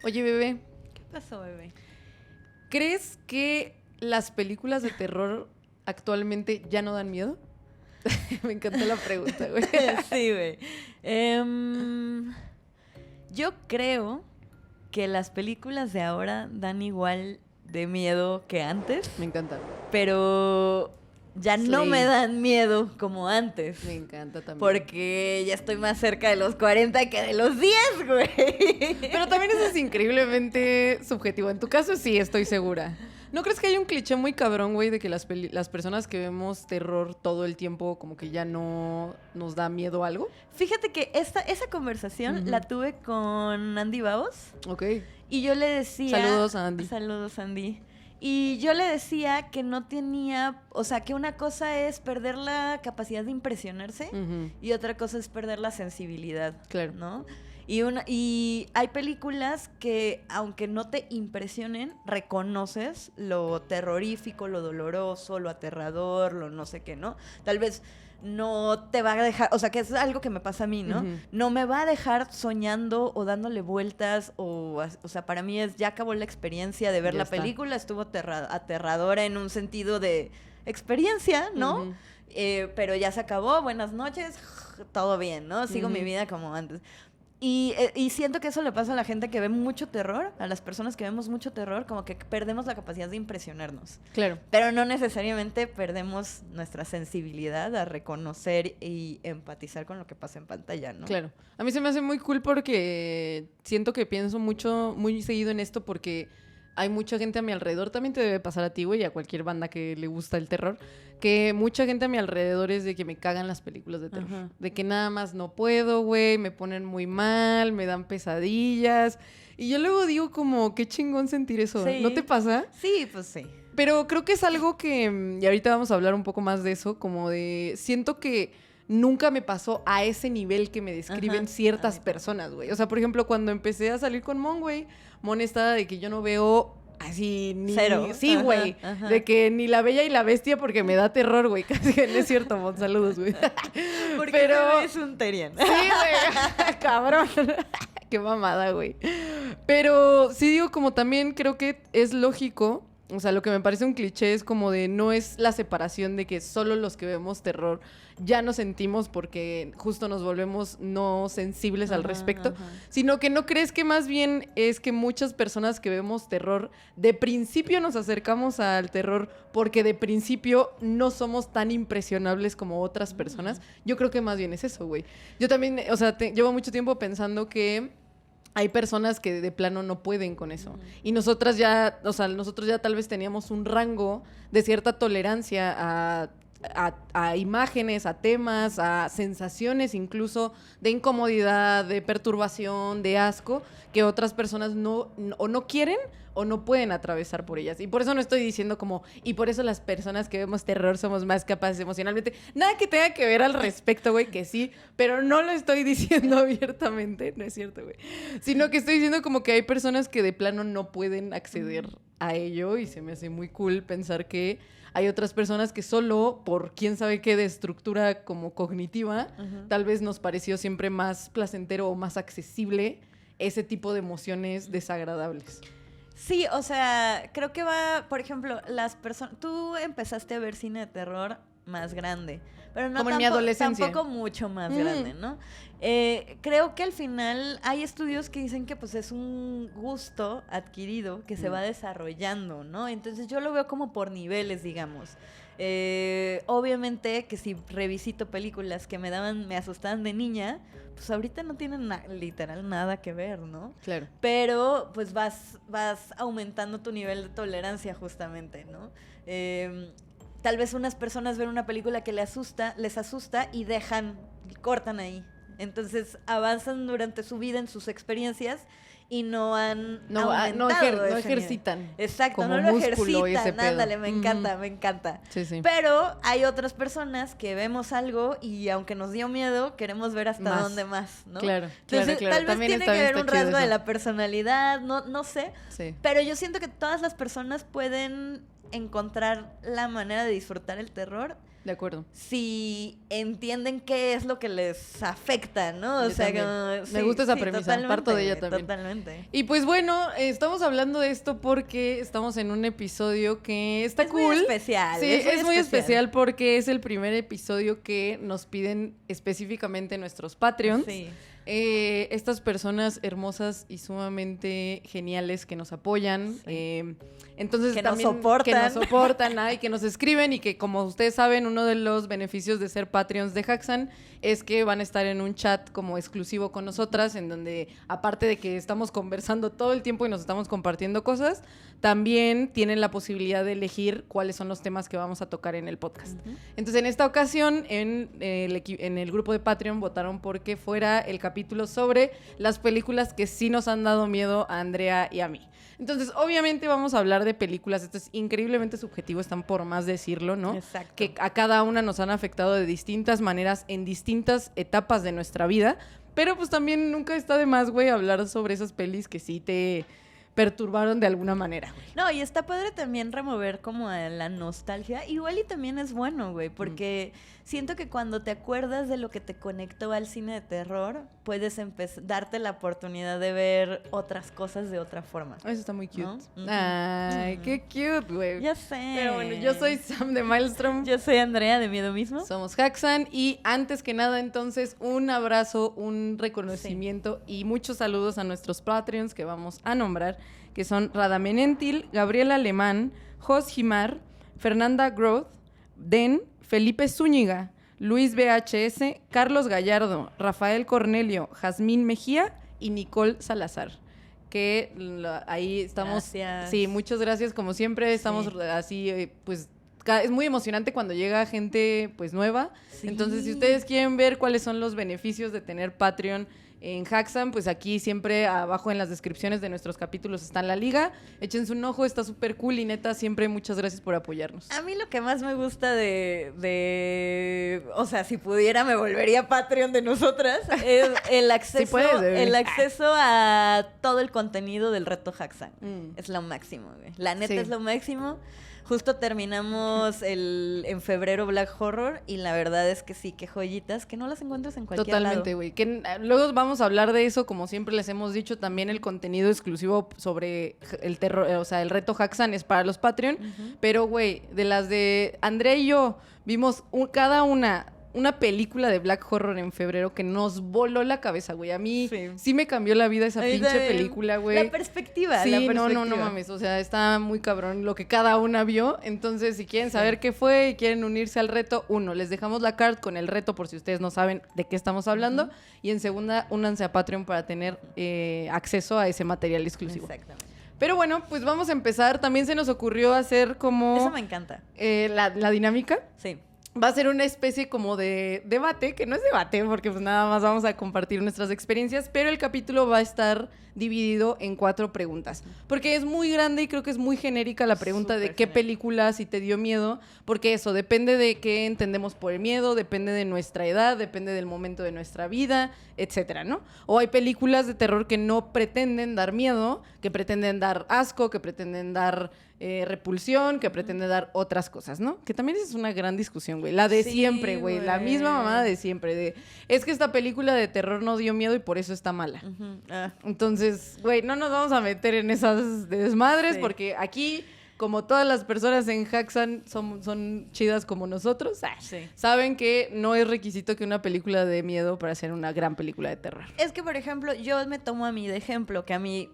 Oye, bebé, ¿Qué pasó, bebé? ¿crees que las películas de terror actualmente ya no dan miedo? Me encantó la pregunta, güey. Sí, güey. Yo creo que las películas de ahora dan igual de miedo que antes, Me encanta. pero ya no Slay. me dan miedo como antes. Me encanta también. Porque ya estoy más cerca de los 40 que de los 10, güey. Pero también eso es increíblemente subjetivo. En tu caso sí, estoy segura. ¿No crees que hay un cliché muy cabrón, güey, de que las personas que vemos terror todo el tiempo como que ya no nos da miedo algo? Fíjate que esa conversación la tuve con Andy Baos. Ok. Y yo le decía... Saludos a Andy. Saludos, Andy. Y yo le decía que no tenía... O sea, que una cosa es perder la capacidad de impresionarse y otra cosa es perder la sensibilidad. Claro. ¿No? Y hay películas que, aunque no te impresionen, reconoces lo terrorífico, lo doloroso, lo aterrador, lo no sé qué, ¿no? Tal vez no te va a dejar, o sea, que es algo que me pasa a mí, ¿no? No me va a dejar soñando o dándole vueltas, o sea, para mí ya acabó la experiencia de ver Ya la está. película, estuvo aterradora en un sentido de experiencia, ¿no? Pero ya se acabó, buenas noches, todo bien, ¿no? Sigo mi vida como antes. Y siento que eso le pasa a la gente que ve mucho terror, a las personas que vemos mucho terror, como que perdemos la capacidad de impresionarnos. Claro. Pero no necesariamente perdemos nuestra sensibilidad a reconocer y empatizar con lo que pasa en pantalla, ¿no? Claro. A mí se me hace muy cool porque siento que pienso muy seguido en esto porque hay mucha gente a mi alrededor, también te debe pasar a ti, güey, y a cualquier banda que le gusta el terror, que mucha gente a mi alrededor es de que me cagan las películas de terror. Ajá. De que nada más no puedo, güey, me ponen muy mal, me dan pesadillas. Y yo luego digo como, qué chingón sentir eso. Sí. ¿No te pasa? Sí, pues sí. Pero creo que es algo que, y ahorita vamos a hablar un poco más de eso, como de, siento que nunca me pasó a ese nivel que me describen Ajá, ciertas a mí personas, güey. O sea, por ejemplo, cuando empecé a salir con Mon, güey, Mon estaba de que yo no veo así ni... Cero. Sí, güey. Ajá. De que ni La Bella y la Bestia porque me da terror, güey. Casi que no es cierto, Mon. Saludos, güey. Porque Pero... es un Terian. Sí, güey. Cabrón. Qué mamada, güey. Pero sí digo, como también creo que es lógico. O sea, lo que me parece un cliché es como de no es la separación de que solo los que vemos terror ya nos sentimos porque justo nos volvemos no sensibles al respecto, sino que no crees que más bien es que muchas personas que vemos terror de principio nos acercamos al terror porque de principio no somos tan impresionables como otras personas. Yo creo que más bien es eso, güey. Yo también, o sea, llevo mucho tiempo pensando que hay personas que de plano no pueden con eso. Y nosotros ya tal vez teníamos un rango de cierta tolerancia a imágenes, a temas, a sensaciones incluso de incomodidad, de perturbación, de asco, que otras personas no quieren o no pueden atravesar por ellas. Y por eso no estoy diciendo como, y por eso las personas que vemos terror somos más capaces emocionalmente. Nada que tenga que ver al respecto, güey, que sí, pero no lo estoy diciendo abiertamente, no es cierto, güey. Sino que estoy diciendo como que hay personas que de plano no pueden acceder a ello y se me hace muy cool pensar que hay otras personas que solo por quién sabe qué de estructura como cognitiva, tal vez nos pareció siempre más placentero o más accesible ese tipo de emociones desagradables. Sí, o sea, creo que va, por ejemplo, las personas... Tú empezaste a ver cine de terror más grande, pero no como en mi adolescencia. tampoco mucho más grande, ¿no? Creo que al final hay estudios que dicen que pues es un gusto adquirido que se va desarrollando, ¿no? Entonces yo lo veo como por niveles, digamos. Obviamente que si revisito películas que me asustaban de niña, pues ahorita no tienen literal nada que ver, ¿no? Claro. Pero pues vas aumentando tu nivel de tolerancia justamente, ¿no? Tal vez unas personas ven una película que les asusta y cortan ahí. Entonces avanzan durante su vida en sus experiencias y no han aumentado no ejercitan. Exacto, como no lo músculo y ese ejercitan. pedo. Ándale, me encanta. Sí, sí. Pero hay otras personas que vemos algo y aunque nos dio miedo, queremos ver hasta dónde más, ¿no? Claro. Entonces, claro. tal vez También tiene que ver un rasgo eso. de la personalidad, no sé. Sí. Pero yo siento que todas las personas pueden encontrar la manera de disfrutar el terror De acuerdo. Si entienden qué es lo que les afecta, ¿no? O sea, me gusta esa premisa, parto de ella también. Totalmente. Y pues bueno, estamos hablando de esto porque estamos en un episodio que está cool. Muy especial. Sí, es muy especial porque es el primer episodio que nos piden específicamente nuestros Patreons. Sí. Estas personas hermosas y sumamente geniales que nos apoyan. Sí. Entonces que también nos soportan y que nos escriben y que, como ustedes saben, uno de los beneficios de ser Patreons de Hacksan es que van a estar en un chat como exclusivo con nosotras, en donde, aparte de que estamos conversando todo el tiempo y nos estamos compartiendo cosas, también tienen la posibilidad de elegir cuáles son los temas que vamos a tocar en el podcast. Uh-huh. Entonces, en esta ocasión, en el grupo de Patreon votaron porque fuera el capítulo sobre las películas que sí nos han dado miedo a Andrea y a mí. Entonces, obviamente vamos a hablar de películas. Esto es increíblemente subjetivo, están por más decirlo, ¿no? Exacto. Que a cada una nos han afectado de distintas maneras en distintas etapas de nuestra vida. Pero pues también nunca está de más, güey, hablar sobre esas pelis que sí te perturbaron de alguna manera, güey. No, y está padre también remover como a la nostalgia. Igual y también es bueno, güey, porque siento que cuando te acuerdas de lo que te conectó al cine de terror, puedes darte la oportunidad de ver otras cosas de otra forma. Eso está muy cute. ¿No? Uh-huh. Ay, qué cute, güey. Ya sé. Pero bueno, yo soy Sam de Maelstrom. Yo soy Andrea de Miedo Mismo. Somos Hacksan y antes que nada, entonces, un abrazo, un reconocimiento y muchos saludos a nuestros Patreons que vamos a nombrar, que son Radamenentil, Gabriel Alemán, Jos Jimar, Fernanda Groth, Den, Felipe Zúñiga, Luis BHS, Carlos Gallardo, Rafael Cornelio, Jazmín Mejía y Nicole Salazar. Que ahí estamos. Gracias. Sí, muchas gracias. Como siempre, estamos así, pues es muy emocionante cuando llega gente pues nueva. Sí. Entonces, si ustedes quieren ver cuáles son los beneficios de tener Patreon en Hacksan, pues aquí siempre abajo en las descripciones de nuestros capítulos está la liga. Échense un ojo, está súper cool y neta, siempre muchas gracias por apoyarnos. A mí lo que más me gusta o sea, si pudiera me volvería Patreon de nosotras, es el acceso, sí puedes, el acceso a todo el contenido del reto Hacksan. Es lo máximo, güey. La neta es lo máximo. Justo terminamos en febrero Black Horror y la verdad es que sí, que joyitas que no las encuentras en cualquier lado. Totalmente, güey. Que luego vamos a hablar de eso, como siempre les hemos dicho, también el contenido exclusivo sobre el terror, o sea, el reto Hacksan es para los Patreon, pero güey, de las de Andrea y yo vimos cada una película de Black Horror en febrero que nos voló la cabeza, güey. A mí sí me cambió la vida esa pinche película, güey. La perspectiva. Sí, no mames. O sea, está muy cabrón lo que cada una vio. Entonces, si quieren saber qué fue y quieren unirse al reto, les dejamos la card con el reto por si ustedes no saben de qué estamos hablando. Y en segunda, únanse a Patreon para tener acceso a ese material exclusivo. Exactamente. Pero bueno, pues vamos a empezar. También se nos ocurrió hacer como... Eso me encanta. La dinámica. Sí. Va a ser una especie como de debate, que no es debate porque pues nada más vamos a compartir nuestras experiencias, pero el capítulo va a estar dividido en 4 preguntas, porque es muy grande y creo que es muy genérica la pregunta de qué película si te dio miedo, porque eso depende de qué entendemos por el miedo, depende de nuestra edad, depende del momento de nuestra vida, etcétera, ¿no? O hay películas de terror que no pretenden dar miedo, que pretenden dar asco, que pretenden dar repulsión, que pretende dar otras cosas, ¿no? Que también es una gran discusión, güey. La de siempre, güey. La misma mamada de siempre. Es que esta película de terror no dio miedo y por eso está mala. Entonces, güey, no nos vamos a meter en esas desmadres porque aquí, como todas las personas en Hacksan son chidas como nosotros, saben que no es requisito que una película dé miedo para ser una gran película de terror. Es que, por ejemplo, yo me tomo a mí de ejemplo, que a mí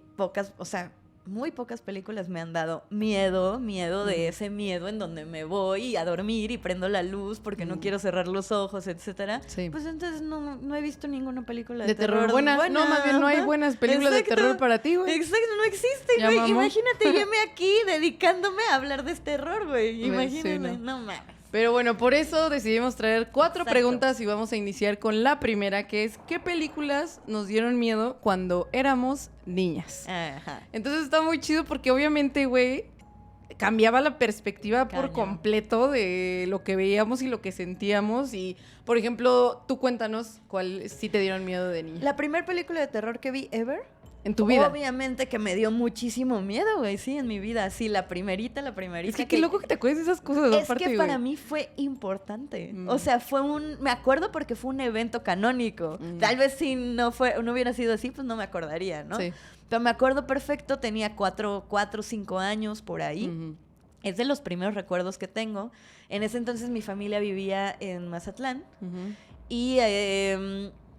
muy pocas películas me han dado miedo de ese miedo en donde me voy a dormir y prendo la luz porque no quiero cerrar los ojos, etcétera. Sí. Pues entonces no he visto ninguna película de terror buena. No, más bien no hay buenas películas de terror para ti, güey. Exacto, no existen, güey. Imagínate, yo me aquí dedicándome a hablar de terror, güey. Imagínate, no mames. Pero bueno, por eso decidimos traer 4 preguntas y vamos a iniciar con la primera, que es ¿qué películas nos dieron miedo cuando éramos niñas? Ajá. Entonces está muy chido porque obviamente, güey, cambiaba la perspectiva por completo de lo que veíamos y lo que sentíamos. Y, por ejemplo, tú cuéntanos cuál sí te dieron miedo de niña. La primera película de terror que vi ever En tu vida. Obviamente que me dio muchísimo miedo, güey, sí, en mi vida. Sí, la primerita. Es que qué loco que te acuerdes de esas cosas. Es aparte, que para mí fue importante. O sea, me acuerdo porque fue un evento canónico. Tal vez si no hubiera sido así, pues no me acordaría, ¿no? Sí. Pero me acuerdo perfecto, tenía 4 o 5 años por ahí. Es de los primeros recuerdos que tengo. En ese entonces mi familia vivía en Mazatlán. Y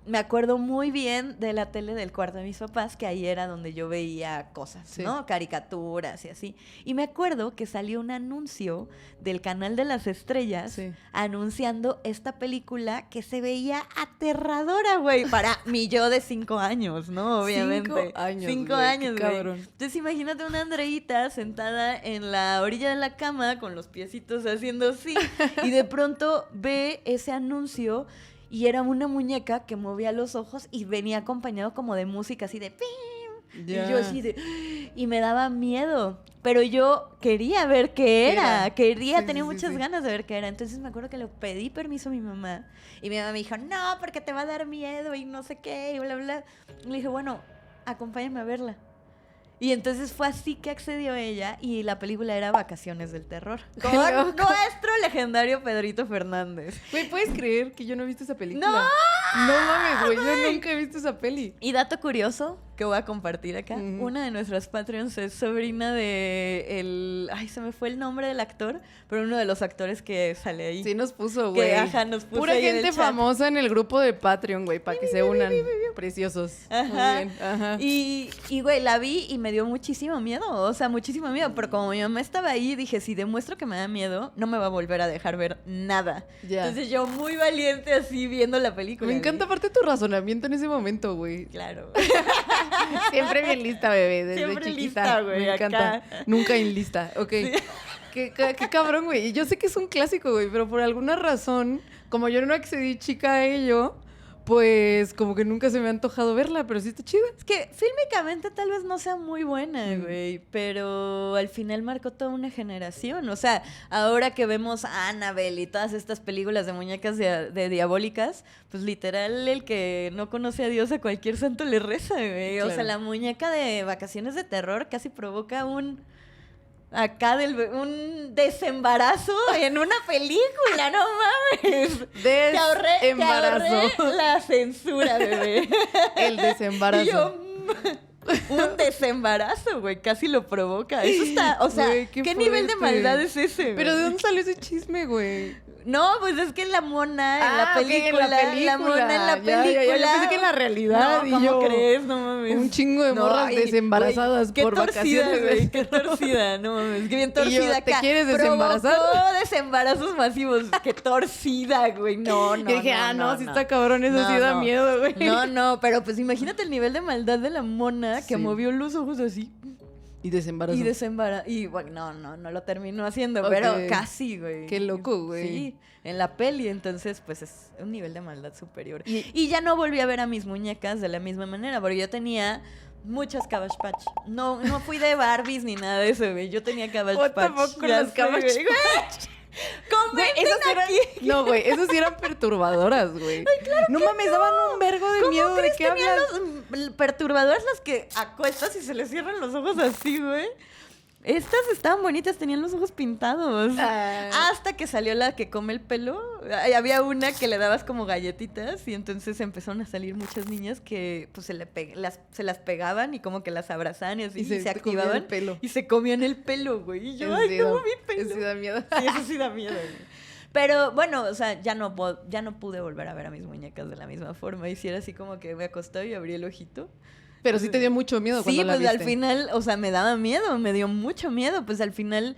me acuerdo muy bien de la tele del cuarto de mis papás, que ahí era donde yo veía cosas, ¿no? Caricaturas y así. Y me acuerdo que salió un anuncio del Canal de las Estrellas anunciando esta película que se veía aterradora, güey, para mi yo de 5 años, ¿no? Obviamente. 5 años, güey. Entonces imagínate una Andreita sentada en la orilla de la cama con los piecitos haciendo así y de pronto ve ese anuncio. Y era una muñeca que movía los ojos y venía acompañado como de música así de ¡pim! Yeah. Y yo así de... Y me daba miedo. Pero yo quería ver qué era. Tenía muchas ganas de ver qué era. Entonces me acuerdo que le pedí permiso a mi mamá. Y mi mamá me dijo, no, porque te va a dar miedo y no sé qué y bla, bla. Y le dije, bueno, acompáñame a verla. Y entonces fue así que accedió ella y la película era Vacaciones del Terror. Con nuestro legendario Pedrito Fernández. Güey, ¿puedes creer que yo no he visto esa película? ¡No! No mames, güey, yo nunca he visto esa peli. Y dato curioso que voy a compartir acá. Una de nuestras Patreons es sobrina de Ay, se me fue el nombre del actor, pero uno de los actores que sale ahí. Sí, nos puso, güey. Nos puso pura gente famosa en el grupo de Patreon, güey, para que se unan. Preciosos. Ajá. Muy bien. Ajá. Y, güey, la vi y me dio muchísimo miedo. O sea, muchísimo miedo. Pero como mi mamá estaba ahí, dije, si demuestro que me da miedo, no me va a volver a dejar ver nada. Yeah. Entonces yo muy valiente así viendo la película. Me encanta aparte tu razonamiento en ese momento, güey. Claro. Siempre bien lista, bebé, desde siempre chiquita. Lista, güey, me encanta. Acá. Nunca inlista, ok. Sí. Qué cabrón, güey. Y yo sé que es un clásico, güey, pero por alguna razón, como yo no accedí chica a ello, pues como que nunca se me ha antojado verla, pero sí está chida. Es que fílmicamente tal vez no sea muy buena, güey, pero al final marcó toda una generación. O sea, ahora que vemos a Annabelle y todas estas películas de muñecas de diabólicas, pues literal el que no conoce a Dios a cualquier santo le reza, güey. Claro. O sea, la muñeca de Vacaciones de Terror casi provoca un desembarazo en una película, no mames. Te ahorré la censura, bebé. El desembarazo. Un desembarazo, güey, casi lo provoca. Eso está, o sea, güey, ¿qué nivel de maldad es ese, güey? ¿Pero de dónde salió ese chisme, güey? No, pues es que la mona en la película. La mona en la película. Ya, yo pensé que en la realidad. No, ¿cómo crees? No mames. Un chingo de morras desembarazadas por vacaciones. Güey, qué torcida, no mames. Qué bien torcida acá. ¿Te quieres desembarazar? Provocó desembarazos masivos. Qué torcida, güey. No. Y dije, sí está cabrón, eso sí da miedo, güey. No, pero pues imagínate el nivel de maldad de la mona que movió los ojos así. Y desembarazó. Y bueno, no lo terminó haciendo, pero casi, güey. Qué loco, güey. Sí, en la peli, entonces, pues es un nivel de maldad superior. Y ya no volví a ver a mis muñecas de la misma manera, porque yo tenía muchas Cabbage Patch. No fui de Barbies ni nada de eso, güey. Yo tenía Cabbage Patch. Tampoco las Cabbage Patch. No, güey, esas sí eran perturbadoras, güey. Claro no mames, daban un vergo de miedo. ¿De qué hablas? Los perturbadoras las que acuestas y se les cierran los ojos así, güey. Estas estaban bonitas, tenían los ojos pintados. Hasta que salió la que come el pelo. Había una que le dabas como galletitas y entonces empezaron a salir muchas niñas que pues se las pegaban y como que las abrazaban y así y se activaban. El pelo. Y se comían el pelo, güey. Y yo, mi pelo. Eso sí da miedo. Sí, eso sí da miedo, güey. Pero bueno, o sea, ya no pude volver a ver a mis muñecas de la misma forma. Y si era así como que me acostaba y abrí el ojito. Pero sí te dio mucho miedo cuando la viste. Sí, pues al final, o sea, me daba miedo, me dio mucho miedo. Pues al final,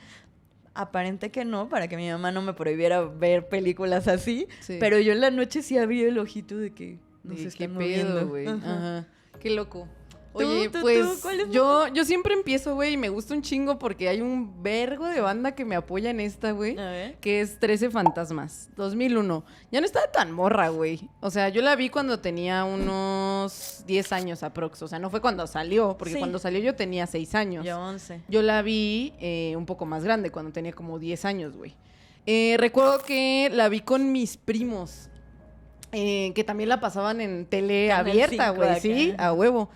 aparente que no, para que mi mamá no me prohibiera ver películas así. Sí. Pero yo en la noche sí abrí el ojito de que no se está moviendo, güey. Ajá. Qué loco. Oye, pues yo siempre empiezo, güey, y me gusta un chingo porque hay un vergo de banda que me apoya en esta, güey, que es 13 Fantasmas, 2001. Ya no estaba tan morra, güey. O sea, yo la vi cuando tenía unos 10 años aprox. O sea, no fue cuando salió, porque cuando salió yo tenía 6 años. Yo 11. Yo la vi un poco más grande, cuando tenía como 10 años, güey. Recuerdo que la vi con mis primos, que también la pasaban en tele abierta, güey, sí, a huevo.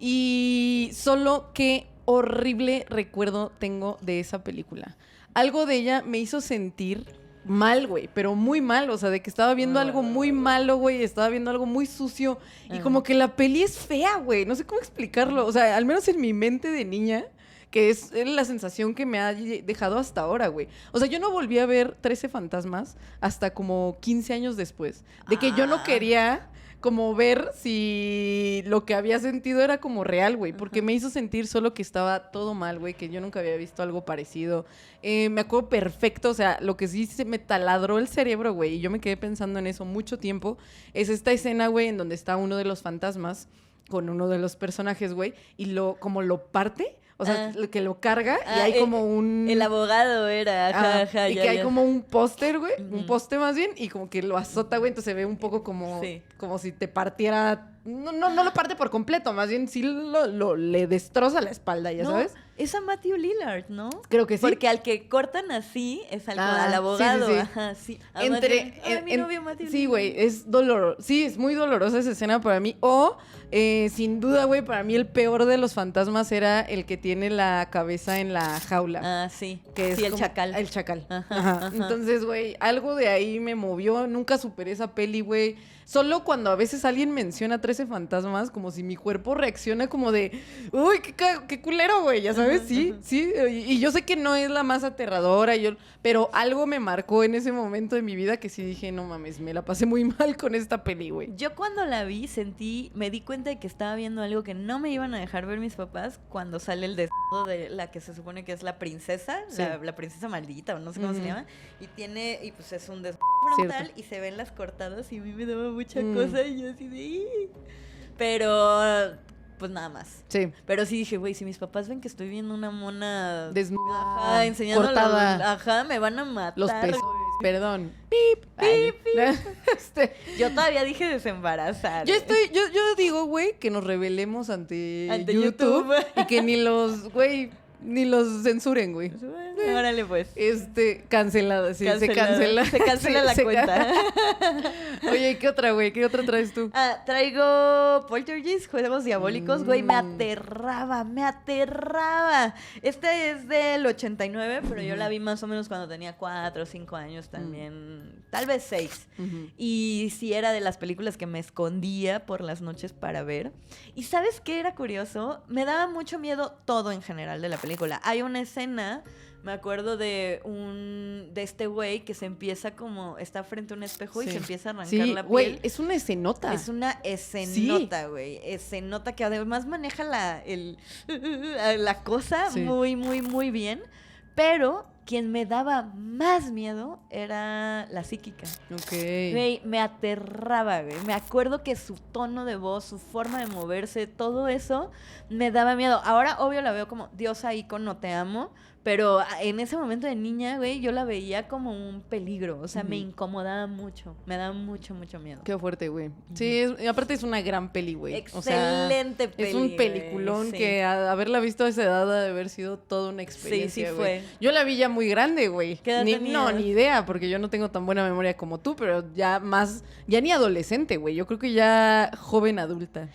Y solo qué horrible recuerdo tengo de esa película. Algo de ella me hizo sentir mal, güey, pero muy mal, o sea, de que estaba viendo algo muy malo, güey, estaba viendo algo muy sucio y como que la peli es fea, güey, no sé cómo explicarlo, o sea, al menos en mi mente de niña, que es la sensación que me ha dejado hasta ahora, güey. O sea, yo no volví a ver 13 fantasmas hasta como 15 años después, de que yo no quería como ver si lo que había sentido era como real, güey, porque me hizo sentir solo que estaba todo mal, güey, que yo nunca había visto algo parecido. Me acuerdo perfecto, o sea, lo que sí se me taladró el cerebro, güey, y yo me quedé pensando en eso mucho tiempo, es esta escena, güey, en donde está uno de los fantasmas con uno de los personajes, güey, y como lo parte. O sea, que lo carga y hay como un... El abogado era, ajá, y que hay como un póster, güey, un poste más bien, y como que lo azota, güey, entonces se ve un poco como, como si te partiera... No lo parte por completo, más bien sí le destroza la espalda, ¿ya sabes? Es a Matthew Lillard, ¿no? Creo que sí. Porque al que cortan así es al abogado. Sí. Ajá, sí. Mi novio Matthew Lillard. Sí, güey, es doloroso. Sí, es muy dolorosa esa escena para mí. O, sin duda, güey, para mí el peor de los fantasmas era el que tiene la cabeza en la jaula. Ah, sí. Que sí, es el chacal. El chacal. Ajá. Entonces, güey, algo de ahí me movió. Nunca superé esa peli, güey. Solo cuando a veces alguien menciona 13 fantasmas, como si mi cuerpo reacciona como de, uy, qué culero, güey, ya sabes, sí. Y yo sé que no es la más aterradora, pero algo me marcó en ese momento de mi vida que sí dije, no mames, me la pasé muy mal con esta peli, güey. Yo cuando la vi me di cuenta de que estaba viendo algo que no me iban a dejar ver mis papás cuando sale el desnudo de la que se supone que es la princesa, la princesa maldita, o no sé cómo se llama, y pues es un desnudo frontal y se ven las cortadas y a mí me daba mucha cosa y yo así de... Pero... pues nada más. Sí. Pero sí dije, güey, si mis papás ven que estoy viendo una mona... desnuda, enseñando cortada. me van a matar. Los pezones, perdón. Pip, pip. Yo todavía dije desembarazar. Yo digo, güey, que nos rebelemos ante YouTube y que ni los censuren, güey. Órale, pues. Cancelada, sí. Se cancela la cuenta. Oye, ¿qué otra, güey? ¿Qué otra traes tú? Traigo Poltergeist, Juegos Diabólicos. Güey, me aterraba. Esta es del 89, pero yo la vi más o menos cuando tenía 4 o 5 años también. Tal vez 6. Y sí era de las películas que me escondía por las noches para ver. ¿Y sabes qué era curioso? Me daba mucho miedo todo en general de la película. Hay una escena... Me acuerdo de este güey que se empieza está frente a un espejo y se empieza a arrancar la piel. Güey, es una escenota. Es una escenota, güey. Escenota que además maneja la cosa muy, muy, muy bien. Pero quien me daba más miedo era la psíquica. Ok. Güey, me aterraba, güey. Me acuerdo que su tono de voz, su forma de moverse, todo eso me daba miedo. Ahora, obvio, la veo como diosa, ícono, te amo. Pero en ese momento de niña, güey, yo la veía como un peligro. O sea, me incomodaba mucho. Me daba mucho, mucho miedo. Qué fuerte, güey. Sí, aparte es una gran peli, güey. Excelente peli. Es un peliculón que haberla visto a esa edad ha de haber sido toda una experiencia, sí fue. Yo la vi ya muy grande, güey. ¿Qué edad tenías? Ni idea, porque yo no tengo tan buena memoria como tú, pero ya ni adolescente, güey. Yo creo que ya joven adulta.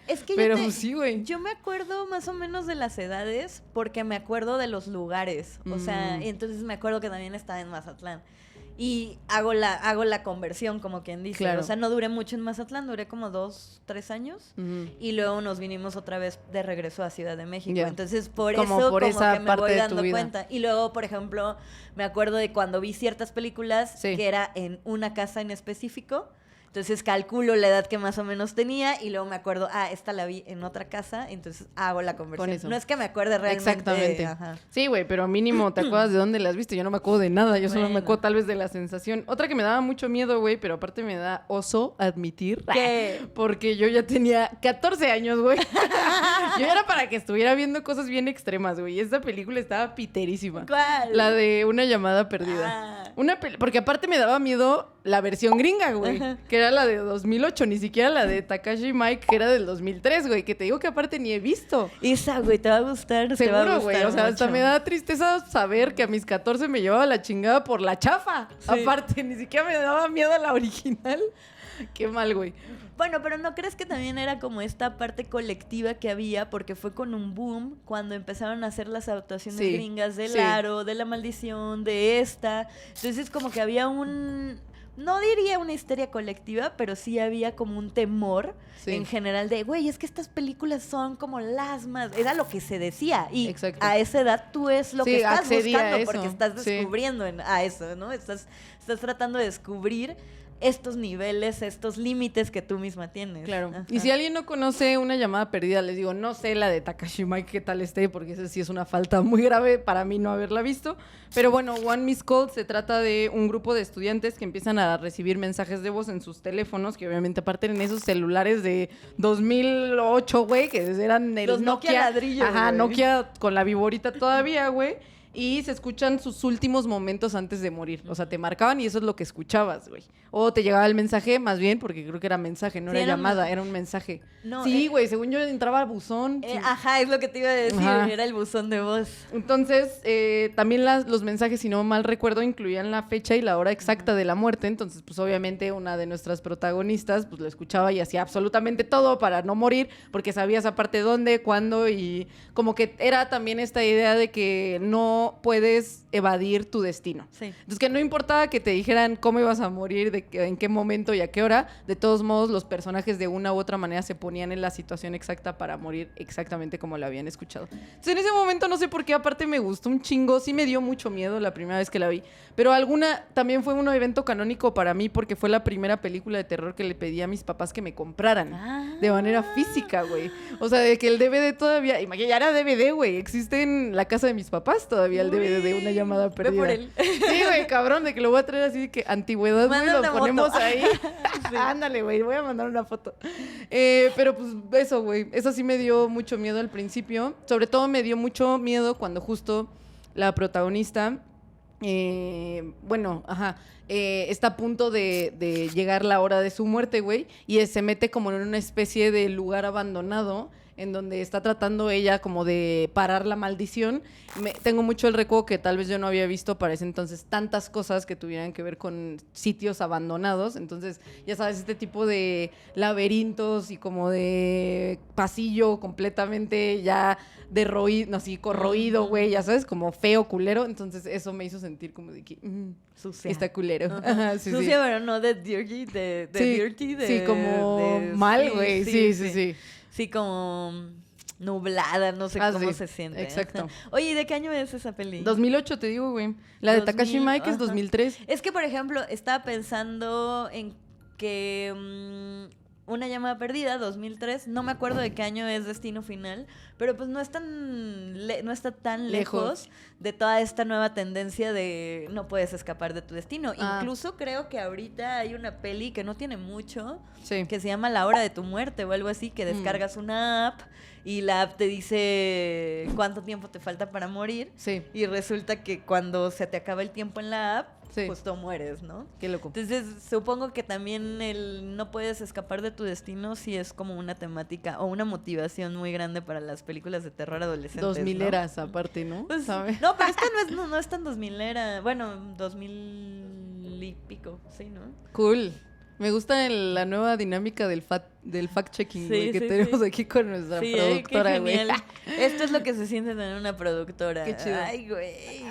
Es que pero sí, güey. Yo me acuerdo más o menos de las edades porque me acuerdo de los lugares. O sea, entonces me acuerdo que también estaba en Mazatlán. Y hago la conversión, como quien dice. Claro. O sea, no duré mucho en Mazatlán, duré como 2, 3 años. Y luego nos vinimos otra vez de regreso a Ciudad de México. Yeah. Entonces, por como eso por esa que me parte voy de dando tu vida. cuenta. Y luego, por ejemplo, me acuerdo de cuando vi ciertas películas que era en una casa en específico. Entonces calculo la edad que más o menos tenía y luego me acuerdo, esta la vi en otra casa, entonces hago la conversión. No es que me acuerde realmente. Exactamente. Sí, güey, pero mínimo te acuerdas de dónde las viste. Yo no me acuerdo de nada, yo solo me acuerdo tal vez de la sensación. Otra que me daba mucho miedo, güey, pero aparte me da oso admitir. ¿Qué? Porque yo ya tenía 14 años, güey. Yo era para que estuviera viendo cosas bien extremas, güey. Y esta película estaba piterísima. ¿Cuál? La de Una llamada perdida. Porque aparte me daba miedo la versión gringa, güey. Que era la de 2008, ni siquiera la de Takashi Mike, que era del 2003, güey. Que te digo que aparte ni he visto. Esa, güey, te va a gustar. Seguro, güey. O sea, hasta me da tristeza saber que a mis 14 me llevaba la chingada por la chafa. Sí. Aparte, ni siquiera me daba miedo a la original. Qué mal, güey. Bueno, pero ¿no crees que también era como esta parte colectiva que había? Porque fue con un boom cuando empezaron a hacer las adaptaciones gringas del Aro, de La Maldición, de esta. Entonces como que había no diría una histeria colectiva, pero sí había como un temor en general de, güey, es que estas películas son como las más... Era lo que se decía. Y a esa edad tú es lo que estás buscando porque estás descubriendo a eso, ¿no? Estás tratando de descubrir estos niveles, estos límites que tú misma tienes. Claro. Ajá. Y si alguien no conoce Una llamada perdida, les digo, no sé la de Takashi Miike qué tal esté, porque esa sí es una falta muy grave para mí no haberla visto. Pero bueno, One Missed Call se trata de un grupo de estudiantes que empiezan a recibir mensajes de voz en sus teléfonos, que obviamente aparte en esos celulares de 2008, güey, que eran el los Nokia ladrillo. Ajá, güey. Nokia con la viborita todavía, güey. Y se escuchan sus últimos momentos antes de morir. O sea, te marcaban y eso es lo que escuchabas, güey. O te llegaba el mensaje, más bien, porque creo que era mensaje, no era llamada, era un mensaje. No, sí, güey, según yo entraba al buzón. Sí. Ajá, es lo que te iba a decir, era el buzón de voz. Entonces, también los mensajes, si no mal recuerdo, incluían la fecha y la hora exacta de la muerte. Entonces, pues obviamente una de nuestras protagonistas, pues lo escuchaba y hacía absolutamente todo para no morir, porque sabías aparte dónde, cuándo, y como que era también esta idea de que no puedes evadir tu destino. Sí. Entonces, que no importaba que te dijeran cómo ibas a morir, en qué momento y a qué hora, de todos modos, los personajes de una u otra manera se ponían en la situación exacta para morir exactamente como lo habían escuchado. Entonces, en ese momento, no sé por qué, aparte me gustó un chingo, sí me dio mucho miedo la primera vez que la vi, pero también fue un evento canónico para mí porque fue la primera película de terror que le pedí a mis papás que me compraran de manera física, güey. O sea, de que el DVD todavía, imagínate, ya era DVD, güey, existe en la casa de mis papás todavía el DVD de Una llamada perdida. Ve por él. Sí, güey, cabrón, de que lo voy a traer así de que antigüedad, güey, lo ponemos ahí. Sí. Ándale, güey, voy a mandar una foto. Pero pues eso, güey, eso sí me dio mucho miedo al principio. Sobre todo me dio mucho miedo cuando justo la protagonista, está a punto de llegar la hora de su muerte, güey, y se mete como en una especie de lugar abandonado en donde está tratando ella como de parar la maldición. Tengo mucho el recuerdo que tal vez yo no había visto para ese entonces tantas cosas que tuvieran que ver con sitios abandonados. Entonces, ya sabes, este tipo de laberintos y como de pasillo completamente ya derroído, así corroído, güey, ya sabes, como feo, culero. Entonces, eso me hizo sentir como de que sucia. Está culero. Ajá, sí, sucia, pero no de dirty, sí, como mal, güey. Sí. Sí, como nublada, no sé cómo se siente. Exacto. Oye, ¿y de qué año es esa peli? 2008, te digo, güey. La de Takashi Miike es 2003. Es que, por ejemplo, estaba pensando en que Una llamada perdida, 2003, no me acuerdo de qué año es Destino Final, pero pues no está tan lejos de toda esta nueva tendencia de no puedes escapar de tu destino. Incluso creo que ahorita hay una peli que no tiene mucho, que se llama La Hora de tu Muerte o algo así, que descargas una app y la app te dice cuánto tiempo te falta para morir. Sí. Y resulta que cuando se te acaba el tiempo en la app, justo mueres, ¿no? Qué loco. Entonces, supongo que también el no puedes escapar de tu destino sí es como una temática o una motivación muy grande para las películas de terror adolescentes, 2000 eras, aparte, ¿no? Pues, no, pero esta no es tan 2000 era. Bueno, 2000 y pico, sí, ¿no? Cool. Me gusta la nueva dinámica del fact-checking, güey, que tenemos aquí con nuestra productora, güey. Esto es lo que se siente tener una productora. Qué chido. Ay, güey.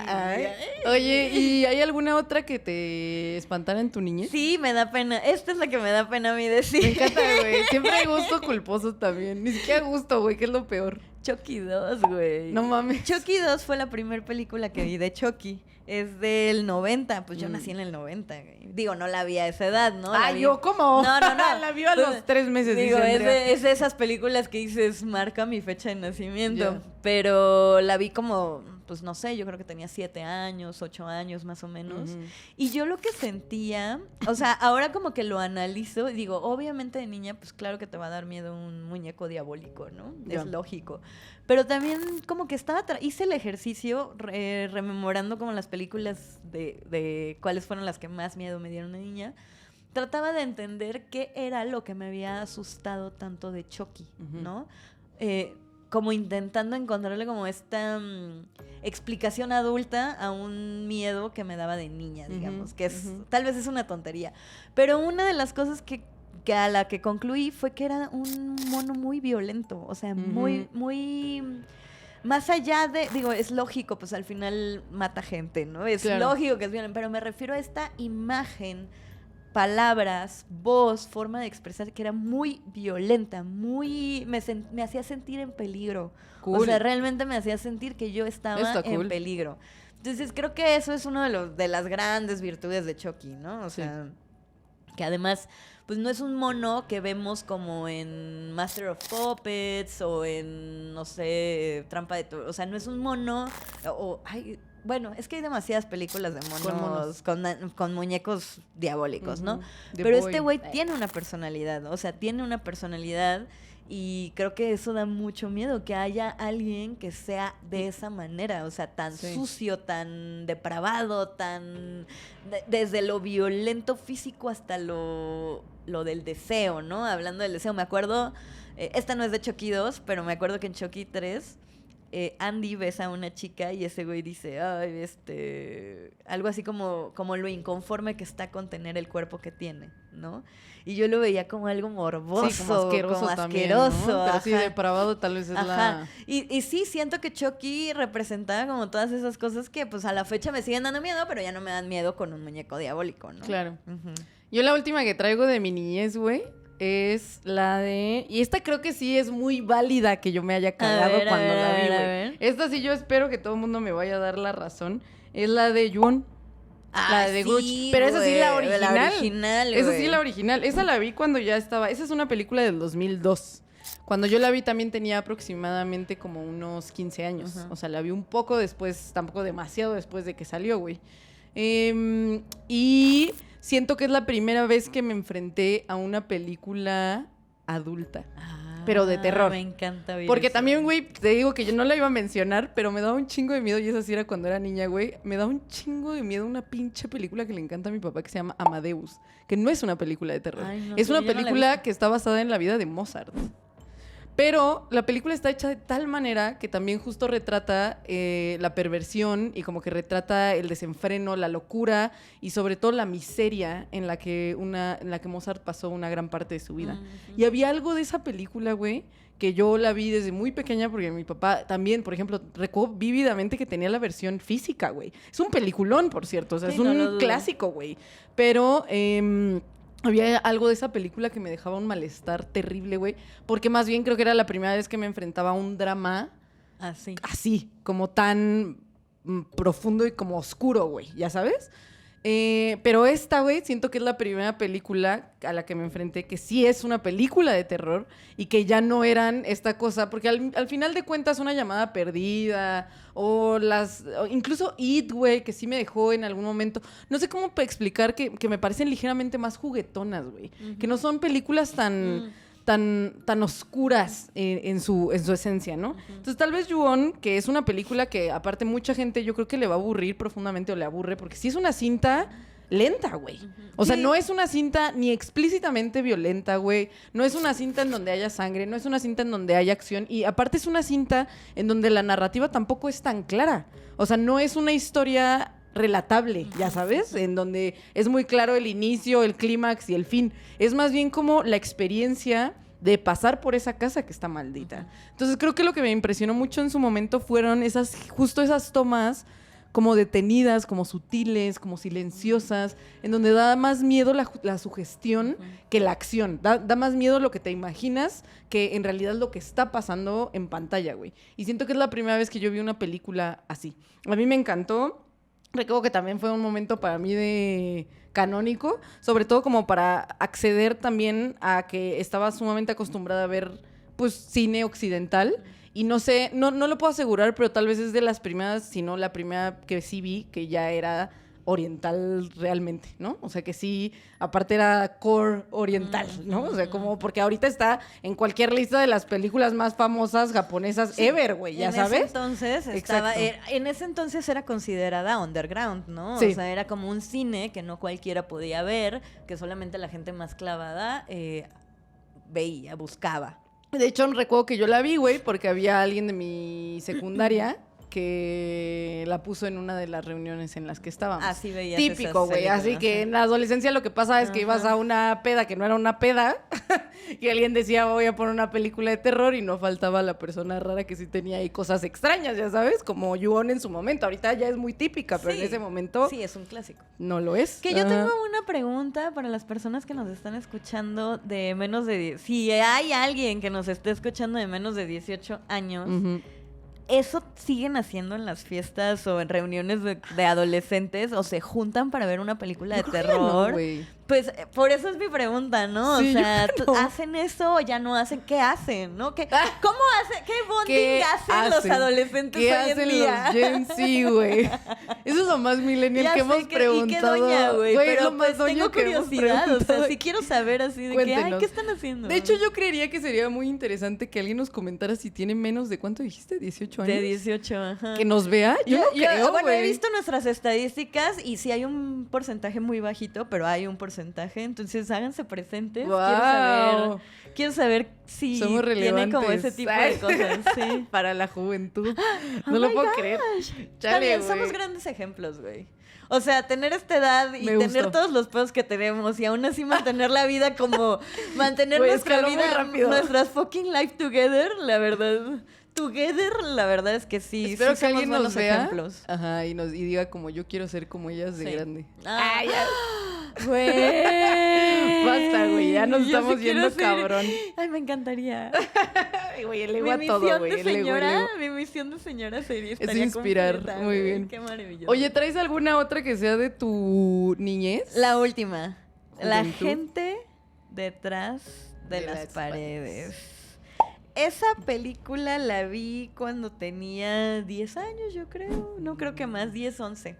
Oye, ¿y hay alguna otra que te espantara en tu niñez? Sí, me da pena. Esta es la que me da pena a mí decir. Me encanta, güey. Siempre hay gusto culposo también. Ni siquiera gusto, güey, que es lo peor. Chucky 2, güey. No mames. Chucky 2 fue la primera película que vi de Chucky. Es del 90, pues yo nací en el 90. Digo, no la vi a esa edad, ¿no? ¿Yo cómo? No. La vi a los 3 meses. Digo, es de esas películas que dices, marca mi fecha de nacimiento. Yeah. Pero la vi como, pues no sé, yo creo que tenía 7 años, 8 años más o menos. Y yo lo que sentía, o sea, ahora como que lo analizo y digo, obviamente de niña, pues claro que te va a dar miedo un muñeco diabólico, ¿no? Yeah. Es lógico. Pero también como que hice el ejercicio rememorando como las películas de cuáles fueron las que más miedo me dieron de niña. Trataba de entender qué era lo que me había asustado tanto de Chucky, ¿no? Como intentando encontrarle como esta explicación adulta a un miedo que me daba de niña, digamos, que tal vez es una tontería. Pero una de las cosas que que a la que concluí fue que era un mono muy violento, o sea, muy... Más allá de, digo, es lógico, pues al final mata gente, ¿no? Es lógico que es violento, pero me refiero a esta imagen, palabras, voz, forma de expresar que era muy violenta, me hacía sentir en peligro. Cool. O sea, realmente me hacía sentir que yo estaba en peligro. Entonces creo que eso es uno de las grandes virtudes de Chucky, ¿no? O sea, que además, pues no es un mono que vemos como en Master of Puppets o en, no sé, Trampa de... O sea, no es un mono... Bueno, es que hay demasiadas películas de monos con muñecos diabólicos, ¿no? Pero este güey tiene una personalidad, o sea, tiene una personalidad y creo que eso da mucho miedo, que haya alguien que sea de esa manera, o sea, tan sucio, tan depravado, tan... desde lo violento físico hasta lo del deseo, ¿no? Hablando del deseo, me acuerdo, esta no es de Chucky 2, pero me acuerdo que en Chucky 3... Andy besa a una chica y ese güey dice, ay, algo así como lo inconforme que está con tener el cuerpo que tiene, ¿no? Y yo lo veía como algo morboso, sí, como asqueroso también, ¿no? Pero sí, depravado tal vez es la... Y sí, siento que Chucky representaba como todas esas cosas que pues a la fecha me siguen dando miedo, pero ya no me dan miedo con un muñeco diabólico, ¿no? Claro. Yo la última que traigo de mi niñez, güey, es la de... Y esta creo que sí es muy válida que yo me haya cagado cuando la vi, güey. Esta sí yo espero que todo el mundo me vaya a dar la razón. Es la de Yuon. La de Gucci. Pero esa sí la original. La original, esa sí la original. Esa la vi cuando ya estaba... Esa es una película del 2002. Cuando yo la vi también tenía aproximadamente como unos 15 años. O sea, la vi un poco después, tampoco demasiado después de que salió, güey. Y... siento que es la primera vez que me enfrenté a una película adulta, pero de terror. Me encanta ver porque eso. También, güey, te digo que yo no la iba a mencionar, pero me daba un chingo de miedo, y esa sí era cuando era niña, güey. Me daba un chingo de miedo una pinche película que le encanta a mi papá que se llama Amadeus, que no es una película de terror. Ay, no, es una película que está basada en la vida de Mozart. Pero la película está hecha de tal manera que también justo retrata la perversión y como que retrata el desenfreno, la locura y sobre todo la miseria en la que Mozart pasó una gran parte de su vida. Y había algo de esa película, güey, que yo la vi desde muy pequeña porque mi papá también, por ejemplo, recuerdo vívidamente que tenía la versión física, güey. Es un peliculón, por cierto, o sea, sí, es un clásico, güey. Pero... había algo de esa película que me dejaba un malestar terrible, güey. Porque más bien creo que era la primera vez que me enfrentaba a un drama así, como tan profundo y como oscuro, güey, ¿ya sabes? Pero esta, güey, siento que es la primera película a la que me enfrenté que sí es una película de terror y que ya no eran esta cosa, porque al final de cuentas Una llamada perdida o incluso It, güey, que sí me dejó en algún momento, no sé cómo explicar que me parecen ligeramente más juguetonas, güey, que no son películas tan oscuras en su esencia, ¿no? Entonces, tal vez Ju-On, que es una película que, aparte, mucha gente yo creo que le va a aburrir profundamente o le aburre, porque sí es una cinta lenta, güey. O sea, no es una cinta ni explícitamente violenta, güey. No es una cinta en donde haya sangre, no es una cinta en donde haya acción. Y aparte es una cinta en donde la narrativa tampoco es tan clara. O sea, no es una historia relatable, ya sabes, en donde es muy claro el inicio, el clímax y el fin. Es más bien como la experiencia de pasar por esa casa que está maldita. Entonces creo que lo que me impresionó mucho en su momento fueron justo esas tomas como detenidas, como sutiles, como silenciosas, en donde da más miedo la sugestión que la acción. Da más miedo lo que te imaginas que en realidad lo que está pasando en pantalla, güey. Y siento que es la primera vez que yo vi una película así. A mí me encantó. Recuerdo que también fue un momento para mí de canónico, sobre todo como para acceder también a que estaba sumamente acostumbrada a ver, pues, cine occidental. Y no sé, no lo puedo asegurar, pero tal vez es de las primeras, si no la primera que sí vi, que ya era oriental realmente, ¿no? O sea, que sí, aparte era core oriental, ¿no? O sea, como porque ahorita está en cualquier lista de las películas más famosas japonesas ever, güey, ya sabes. En ese entonces era considerada underground, ¿no? Sí. O sea, era como un cine que no cualquiera podía ver, que solamente la gente más clavada veía, buscaba. De hecho, recuerdo que yo la vi, güey, porque había alguien de mi secundaria que la puso en una de las reuniones en las que estábamos. Así veías. Típico, güey. Así que en la adolescencia lo que pasa es que ibas a una peda que no era una peda y alguien decía voy a poner una película de terror y no faltaba la persona rara que sí tenía ahí cosas extrañas, ya sabes, como Ju-on en su momento. Ahorita ya es muy típica, pero en ese momento... Sí, es un clásico. No lo es. Que yo tengo una pregunta para las personas que nos están escuchando de menos de 10. Si hay alguien que nos esté escuchando de menos de 18 años... ¿Eso siguen haciendo en las fiestas o en reuniones de adolescentes? ¿O se juntan para ver una película de terror? Pues por eso es mi pregunta, ¿no? Sí, o sea, ¿hacen eso o ya no hacen? ¿Qué hacen, no? ¿Cómo hacen? ¿Qué bonding hacen los adolescentes hoy en día? ¿Qué hacen los Gen Z, güey? Eso es lo más millennial que hemos preguntado. ¿Y qué doña, güey? Pero lo más pues tengo curiosidad, o sea, sí quiero saber así de Cuéntenos. ¿qué están haciendo? De hecho, yo creería que sería muy interesante que alguien nos comentara si tiene menos de, ¿cuánto dijiste? ¿18 años? De 18, ajá. ¿Que nos vea? Yo no creo, bueno, güey. he visto nuestras estadísticas y sí hay un porcentaje muy bajito, pero hay un porcentaje. Entonces, háganse presentes. Wow. Quiero saber si tienen como ese tipo de cosas. Sí. Para la juventud. No lo puedo creer. Chale, somos grandes ejemplos, güey. O sea, tener esta edad y tener todos los pedos que tenemos y aún así mantener la vida como... mantener nuestra vida, nuestras fucking life together, la verdad... La verdad es que sí. Espero sí que alguien nos vea. Ejemplos. Ajá, y diga como yo quiero ser como ellas de grande. Ay, güey. Basta, güey, ya nos estamos yendo cabrón. Ay, me encantaría. Ay, güey, el ego a todo, güey. Mi misión de señora sería es inspirar. Muy bien. Qué maravilloso. Oye, ¿traes alguna otra que sea de tu niñez? La última. La gente detrás de las paredes. Esa película la vi cuando tenía 10 años, yo creo. No creo que más, 10, 11.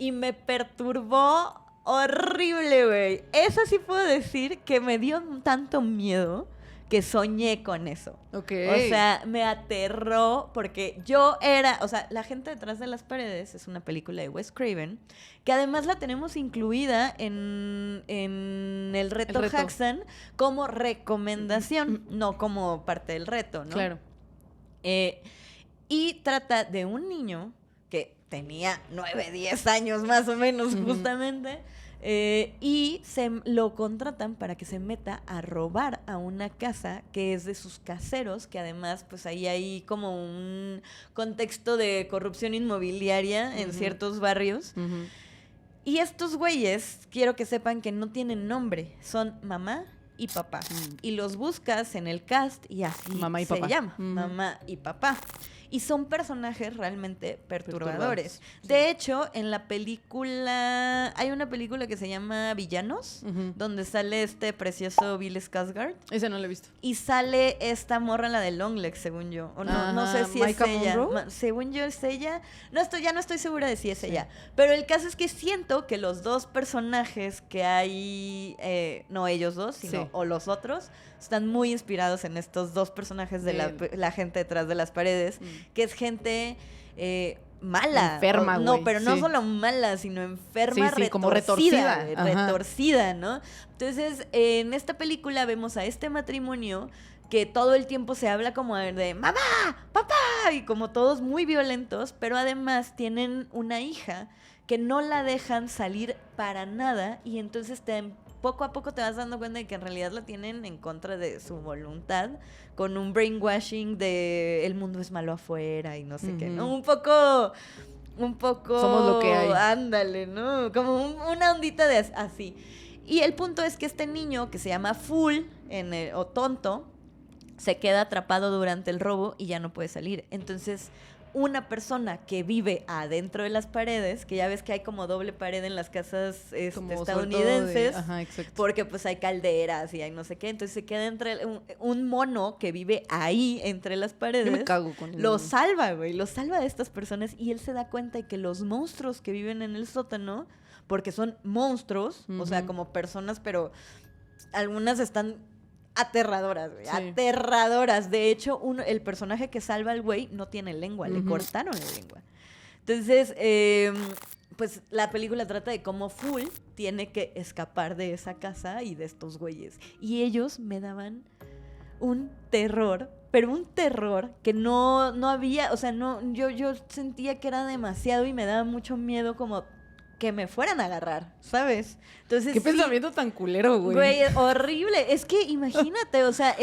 Y me perturbó horrible, güey. Esa sí puedo decir que me dio tanto miedo que soñé con eso. Ok. O sea, me aterró porque yo era... O sea, La gente detrás de las paredes es una película de Wes Craven que además la tenemos incluida en el reto Haxan como recomendación, no como parte del reto, ¿no? Claro. Y trata de un niño que tenía 9, 10 años más o menos, justamente... y lo contratan para que se meta a robar a una casa que es de sus caseros, que además pues ahí hay como un contexto de corrupción inmobiliaria en ciertos barrios. Y estos güeyes, quiero que sepan que no tienen nombre, son mamá y papá. Y los buscas en el cast y así mamá y se papá. llama, mamá y papá. Y son personajes realmente perturbadores. Sí. De hecho, en la película... Hay una película que se llama Villanos, donde sale este precioso Bill Skarsgård. Ese no lo he visto. Y sale esta morra, la de Longlegs, según yo. O no sé si es ella. Según yo es ella. Ya no estoy segura de si es ella. Pero el caso es que siento que los dos personajes que hay... no ellos dos, sino o los otros... están muy inspirados en estos dos personajes de la gente detrás de las paredes, que es gente mala. Enferma, güey. No, pero no solo mala, sino enferma, retorcida. Como retorcida. Retorcida, ¿no? Entonces, en esta película vemos a este matrimonio que todo el tiempo se habla como de mamá, papá, y como todos muy violentos, pero además tienen una hija que no la dejan salir para nada y entonces poco a poco te vas dando cuenta de que en realidad la tienen en contra de su voluntad, con un brainwashing de el mundo es malo afuera y no sé qué, ¿no? Un poco somos lo que hay. Ándale, ¿no? Como una ondita de así. Y el punto es que este niño que se llama Fool o tonto se queda atrapado durante el robo y ya no puede salir. Entonces, una persona que vive adentro de las paredes, que ya ves que hay como doble pared en las casas estadounidenses, porque pues hay calderas y hay no sé qué, entonces se queda entre un mono que vive ahí entre las paredes. Yo me cago con él. Lo salva, güey, lo salva de estas personas y él se da cuenta de que los monstruos que viven en el sótano, porque son monstruos, o sea, como personas, pero algunas están aterradoras, güey. Sí. Aterradoras. De hecho, el personaje que salva al güey no tiene lengua. Le cortaron la lengua. Entonces, pues la película trata de cómo Fool tiene que escapar de esa casa y de estos güeyes. Y ellos me daban un terror, pero un terror que no había, o sea, yo sentía que era demasiado y me daba mucho miedo como que me fueran a agarrar, ¿sabes? Entonces, qué pensamiento tan culero, güey. Güey, horrible. Es que imagínate, o sea,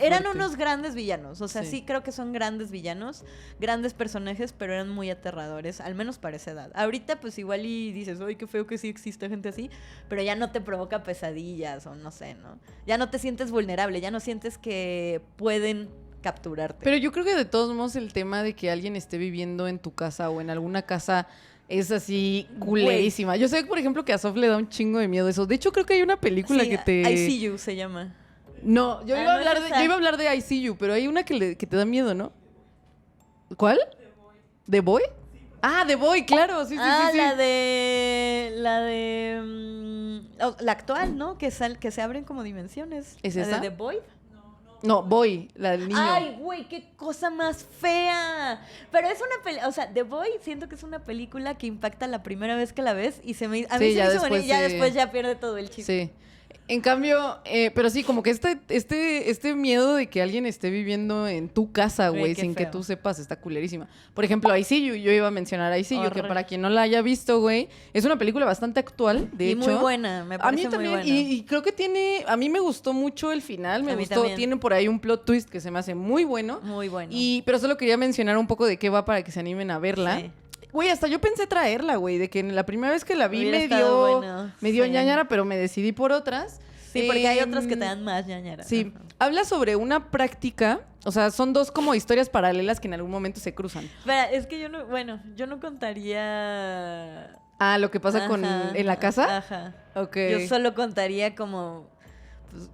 eran unos grandes villanos. O sea, sí creo que son grandes villanos, grandes personajes, pero eran muy aterradores, al menos para esa edad. Ahorita, pues igual y dices, ay, qué feo que sí existe gente así, pero ya no te provoca pesadillas o no sé, ¿no? Ya no te sientes vulnerable, ya no sientes que pueden capturarte. Pero yo creo que de todos modos el tema de que alguien esté viviendo en tu casa o en alguna casa es así culerísima. Yo sé, por ejemplo, que a Sof le da un chingo de miedo eso. De hecho, creo que hay una película que te... I See You se llama. No, yo iba a hablar de I See You, pero hay una que te da miedo, ¿no? ¿Cuál? ¿The Boy? Ah, The Boy, claro, sí. La actual, ¿no? Que se abren como dimensiones. ¿Es ¿La esa? de The Boy? No, Boy, la del niño. Ay, güey, qué cosa más fea. Pero es una película, o sea, The Boy siento que es una película que impacta la primera vez que la ves y a mí se me hizo bonito y ya después ya pierde todo el chiste. Sí. En cambio, pero sí, como que este miedo de que alguien esté viviendo en tu casa, güey, sin que tú sepas, está culerísima. Por ejemplo, I See You, yo iba a mencionar I See You, que para quien no la haya visto, güey, es una película bastante actual, de hecho. Y muy buena, me parece muy buena. A mí también, y creo que a mí me gustó mucho el final, me gustó, tiene por ahí un plot twist que se me hace muy bueno. Muy bueno. Pero solo quería mencionar un poco de qué va para que se animen a verla. Sí. Güey, hasta yo pensé traerla, güey, de que la primera vez que la vi me dio ñañara, pero me decidí por otras. Sí, porque hay otras que te dan más ñañara. Sí. Habla sobre una práctica, o sea, son dos como historias paralelas que en algún momento se cruzan. Espera, es que yo no contaría... Ah, lo que pasa en la casa. Ajá. Ok. Yo solo contaría como... Pues,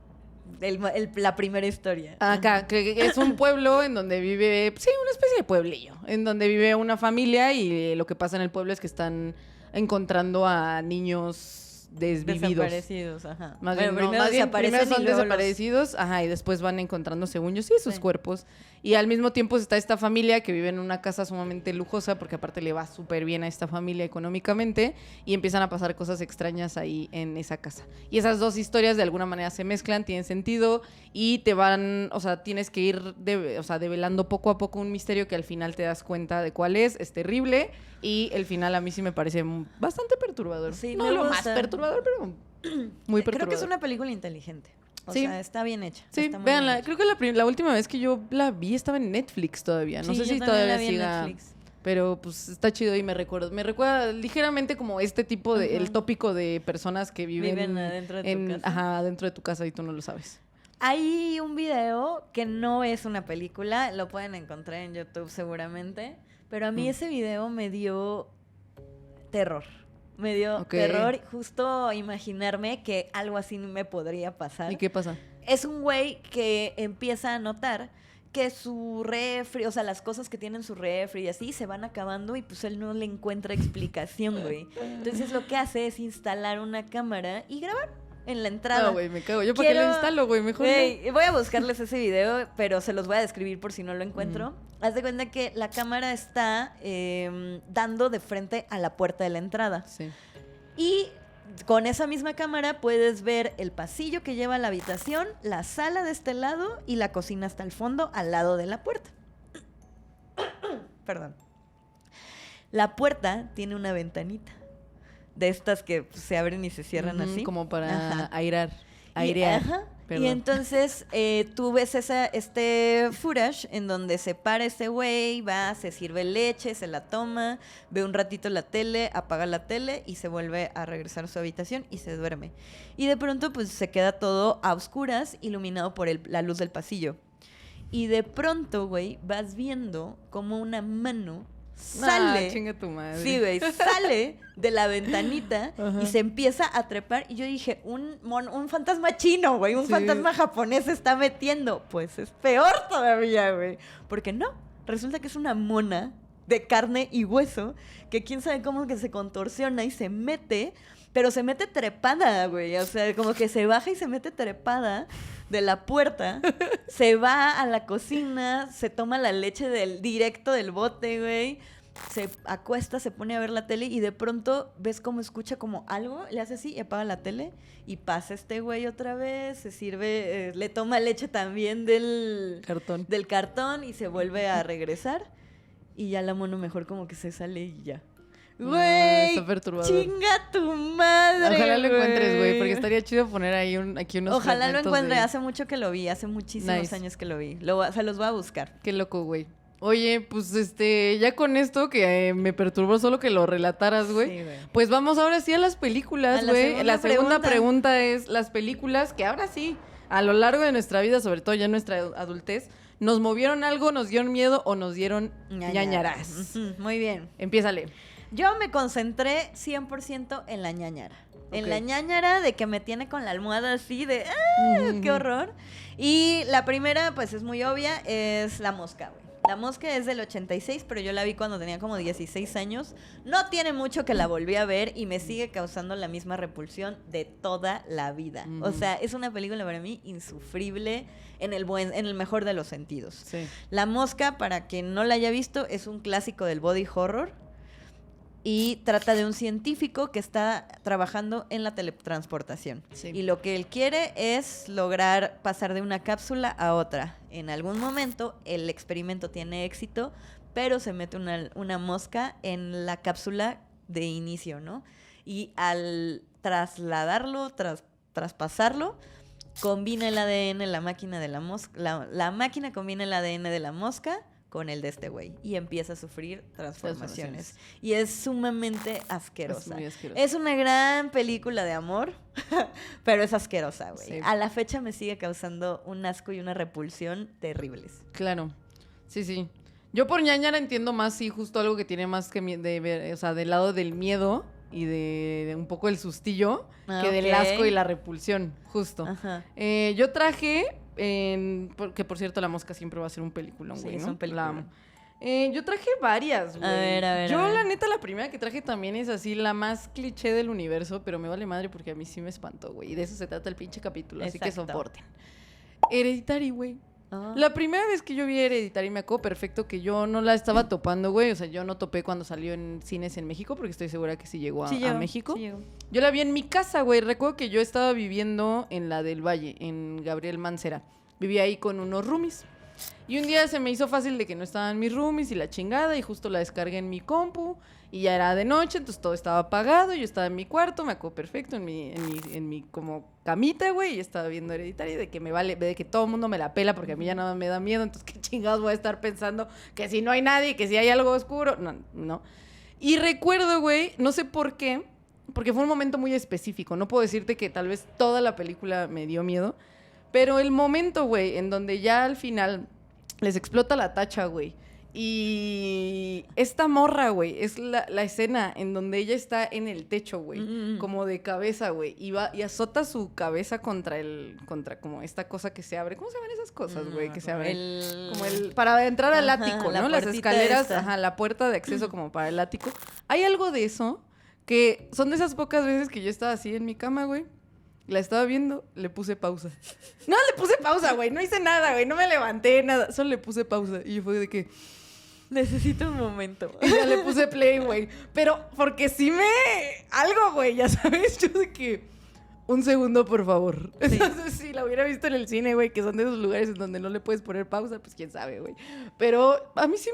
la primera historia. Acá, que es un pueblo en donde vive, sí, una especie de pueblillo, en donde vive una familia y lo que pasa en el pueblo es que están encontrando a niños desvividos. Desaparecidos, ajá. Primero son desaparecidos, ajá, y después van encontrando, según yo, sus cuerpos. Y al mismo tiempo está esta familia que vive en una casa sumamente lujosa, porque aparte le va súper bien a esta familia económicamente, y empiezan a pasar cosas extrañas ahí en esa casa. Y esas dos historias de alguna manera se mezclan, tienen sentido, y te van, o sea, tienes que ir develando poco a poco un misterio que al final te das cuenta de cuál es terrible, y el final a mí sí me parece bastante perturbador. Sí, no lo más perturbador, pero muy perturbador. Creo que es una película inteligente. O sea, está bien hecha. Sí, véanla. Creo que la última vez que yo la vi estaba en Netflix todavía. No sé si todavía siga. Pero pues está chido y me recuerda ligeramente como este tipo de, el tópico de personas que viven adentro de tu casa. Ajá, dentro de tu casa y tú no lo sabes. Hay un video que no es una película, lo pueden encontrar en YouTube seguramente, pero a mí ese video me dio terror. Me dio terror justo imaginarme que algo así me podría pasar. ¿Y qué pasa? Es un güey que empieza a notar que su refri, o sea, las cosas que tiene en su refri y así se van acabando y pues él no le encuentra explicación, güey. Entonces lo que hace es instalar una cámara y grabar en la entrada. No, güey, me cago. ¿Yo para qué lo instalo, güey? Mejor no. Voy a buscarles ese video, pero se los voy a describir por si no lo encuentro. Haz de cuenta que la cámara está dando de frente a la puerta de la entrada. Sí. Y con esa misma cámara puedes ver el pasillo que lleva a la habitación, la sala de este lado y la cocina hasta el fondo, al lado de la puerta. Perdón. La puerta tiene una ventanita. De estas que se abren y se cierran así. Como para airear. Y entonces tú ves este footage en donde se para este güey, va, se sirve leche, se la toma, ve un ratito la tele, apaga la tele y se vuelve a regresar a su habitación y se duerme. Y de pronto pues se queda todo a oscuras, iluminado por la luz del pasillo. Y de pronto, güey, vas viendo como una mano sale. Chinga tu madre. Sí, güey, sale de la ventanita y se empieza a trepar. Y yo dije, un fantasma chino, güey, un fantasma japonés se está metiendo. Pues es peor todavía, güey. Porque no, resulta que es una mona de carne y hueso que quién sabe cómo que se contorsiona y se mete, pero se mete trepada, güey. O sea, como que se baja y se mete trepada de la puerta, se va a la cocina, se toma la leche directo del bote, güey. se acuesta, se pone a ver la tele y de pronto ves cómo escucha como algo, le hace así y apaga la tele y pasa este güey otra vez, se sirve, le toma leche también del cartón y se vuelve a regresar y ya la mono mejor como que se sale y ya. Güey, está perturbador. Chinga tu madre. Ojalá lo encuentres, güey, porque estaría chido poner ahí aquí unos Ojalá lo encuentre, hace mucho que lo vi, hace muchísimos años que lo vi. Se los voy a buscar. Qué loco, güey. Oye, pues ya con esto que me perturbó solo que lo relataras, güey. Sí, pues vamos ahora sí a las películas, güey. La segunda pregunta es las películas que ahora sí, a lo largo de nuestra vida, sobre todo ya en nuestra adultez, ¿nos movieron algo, nos dieron miedo o nos dieron ñañaras? Muy bien. Empiézale. Yo me concentré 100% en la ñañara. Okay. En la ñañara de que me tiene con la almohada así de ¡qué horror! Y la primera, pues es muy obvia, es La Mosca, güey. La Mosca es del 86, pero yo la vi cuando tenía como 16 años. No tiene mucho que la volví a ver y me sigue causando la misma repulsión de toda la vida. O sea, es una película para mí insufrible en el mejor de los sentidos. Sí. La Mosca, para quien no la haya visto, es un clásico del body horror. Y trata de un científico que está trabajando en la teletransportación. Sí. Y lo que él quiere es lograr pasar de una cápsula a otra. En algún momento el experimento tiene éxito, pero se mete una mosca en la cápsula de inicio, ¿no? Y al trasladarlo, traspasarlo, combina el ADN, la máquina de la mosca. La máquina combina el ADN de la mosca con el de este güey y empieza a sufrir transformaciones. Y es sumamente asquerosa. Es muy asquerosa. Es una gran película de amor, pero es asquerosa, güey. Sí. A la fecha me sigue causando un asco y una repulsión terribles. Claro. Sí, sí. Yo por ñañara entiendo más, sí, justo algo que tiene más que o sea, del lado del miedo y de un poco el sustillo, que del asco y la repulsión, justo. Ajá. Yo traje... que por cierto La Mosca siempre va a ser un peliculón, güey, ¿no? Es un peliculón. Yo traje varias, güey. A ver. La neta, la primera que traje también es así la más cliché del universo, pero me vale madre porque a mí sí me espantó, güey. Y de eso se trata el pinche capítulo, Exacto. Así que soporten. Hereditary, güey. La primera vez que yo vi Hereditary me acuerdo perfecto que yo no la estaba topando, güey. O sea, yo no topé cuando salió en cines en México, porque estoy segura que sí llegó a México. Sí llegó. Yo la vi en mi casa, güey. Recuerdo que yo estaba viviendo en la del Valle, en Gabriel Mancera. Vivía ahí con unos roomies. Y un día se me hizo fácil de que no estaban mis roomies y la chingada, y justo la descargué en mi compu, y ya era de noche, entonces todo estaba apagado, yo estaba en mi cuarto, me acuerdo perfecto, en mi como camita, güey, y estaba viendo Hereditary, de que me vale, de que todo el mundo me la pela, porque a mí ya nada me da miedo, entonces qué chingados voy a estar pensando que si no hay nadie, que si hay algo oscuro, no. Y recuerdo, güey, no sé por qué, porque fue un momento muy específico, no puedo decirte que tal vez toda la película me dio miedo, pero el momento, güey, en donde ya al final les explota la tacha, güey. Y esta morra, güey, es la escena en donde ella está en el techo, güey. Como de cabeza, güey. Y va y azota su cabeza contra como esta cosa que se abre. ¿Cómo se llaman esas cosas, güey? Que se abren. Para entrar al ático, ¿no? Las escaleras, la puerta de acceso como para el ático. Hay algo de eso que son de esas pocas veces que yo estaba así en mi cama, güey. La estaba viendo, le puse pausa. No, le puse pausa, güey. No hice nada, güey. No me levanté, nada. Solo le puse pausa. Y fue de que... necesito un momento. Y ya le puse play, güey. Pero porque sí algo, güey, ya sabes. Yo de que... un segundo, por favor. Sí. Entonces, si la hubiera visto en el cine, güey, que son de esos lugares en donde no le puedes poner pausa, pues quién sabe, güey. Pero a mí sí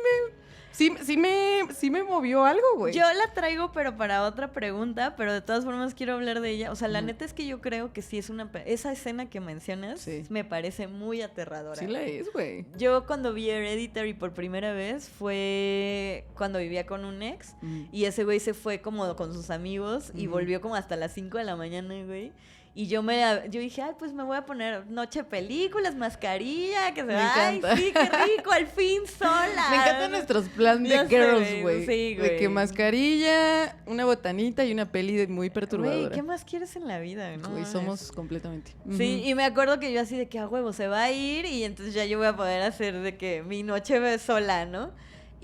me movió algo, güey. Yo la traigo, pero para otra pregunta, pero de todas formas quiero hablar de ella. O sea, la neta es que yo creo que sí es esa escena que mencionas me parece muy aterradora. Sí la es, güey. Yo cuando vi Hereditary por primera vez fue cuando vivía con un ex y ese güey se fue como con sus amigos y volvió como hasta las 5 de la mañana, güey. Y yo dije, ay, pues me voy a poner noche películas, mascarilla, que se ay, sí, qué rico, al fin sola. Me encantan nuestros planes de girls, güey. Sí, güey. De que mascarilla, una botanita y una peli muy perturbadora. Güey, ¿qué más quieres en la vida, no? Güey, somos completamente. Sí, y me acuerdo que yo así de que a huevo se va a ir y entonces ya yo voy a poder hacer de que mi noche sola, ¿no?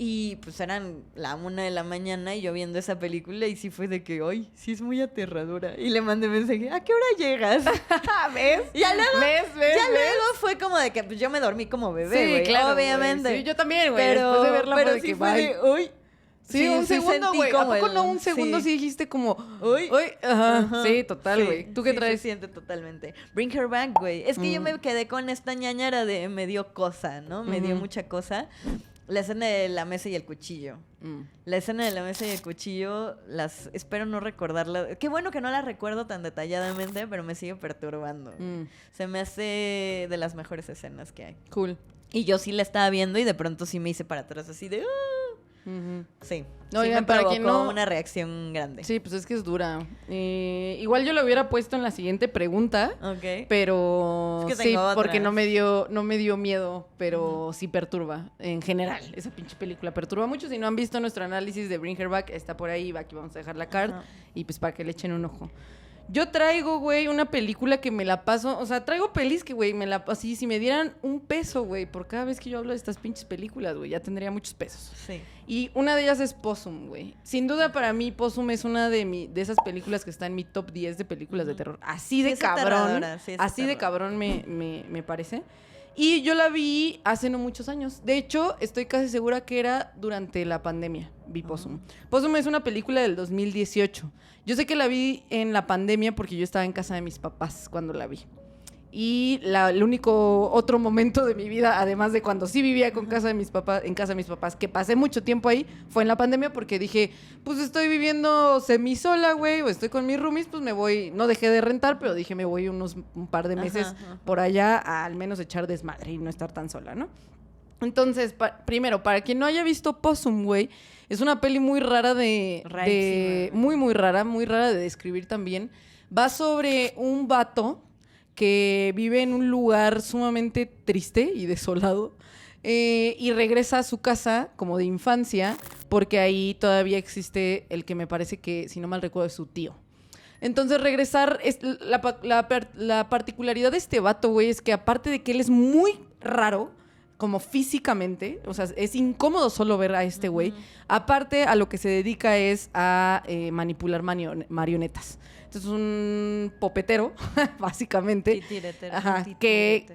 Y pues eran la 1 de la mañana y yo viendo esa película y sí fue de que, ay, sí es muy aterradora. Y le mandé mensaje, ¿a qué hora llegas? ¿Ves? Ya luego fue como de que pues, yo me dormí como bebé, güey. Sí, claro, obviamente. Sí, yo también, güey. Después de verla pero fue de sí que fue de, uy, Sí, un segundo, güey. ¿A poco no un segundo sí dijiste como... Uy, ajá. Sí, total, güey. ¿Tú qué traes? Se siente totalmente. Bring Her Back, güey. Es que yo me quedé con esta ñañara de me dio cosa, ¿no? Me dio mucha cosa. La escena de la mesa y el cuchillo. La escena de la mesa y el cuchillo, espero no recordarla. Qué bueno que no la recuerdo tan detalladamente, pero me sigue perturbando. Se me hace de las mejores escenas que hay. Cool. Y yo sí la estaba viendo y de pronto sí me hice para atrás así de... Sí. No, sí ya, me provocó quien no... una reacción grande. Sí, pues es que es dura. Igual yo lo hubiera puesto en la siguiente pregunta. Ok. Pero es que sí, otras. porque no me dio miedo, pero sí perturba. En general, esa pinche película perturba mucho. Si no han visto nuestro análisis de Bring Her Back, está por ahí. Aquí vamos a dejar la card. Y pues para que le echen un ojo. Yo traigo, güey, una película que me la paso... O sea, traigo pelis que, güey, así, si me dieran $1, güey, por cada vez que yo hablo de estas pinches películas, güey, ya tendría muchos pesos. Sí. Y una de ellas es Possum, güey. Sin duda, para mí, Possum es una de esas películas que está en mi top 10 de películas de terror. Así de cabrón. Así de cabrón me parece. Y yo la vi hace no muchos años. De hecho, estoy casi segura que era durante la pandemia. Vi Possum. Possum es una película del 2018. Yo sé que la vi en la pandemia porque yo estaba en casa de mis papás cuando la vi. Y el único otro momento de mi vida, además de cuando sí vivía en casa de mis papás, que pasé mucho tiempo ahí, fue en la pandemia porque dije, pues estoy viviendo semisola, güey, o estoy con mis roomies, pues me voy, no dejé de rentar, pero dije me voy un par de meses por allá a al menos echar desmadre y no estar tan sola, ¿no? Entonces, primero, para quien no haya visto Possum, güey, es una peli muy rara muy rara de describir también. Va sobre un vato que vive en un lugar sumamente triste y desolado y regresa a su casa como de infancia porque ahí todavía existe el que me parece que, si no mal recuerdo, es su tío. Entonces regresar, la particularidad de este vato, güey, es que aparte de que él es muy raro, como físicamente, o sea, es incómodo solo ver a este güey, aparte a lo que se dedica es a manipular marionetas. Entonces es un popetero, básicamente, que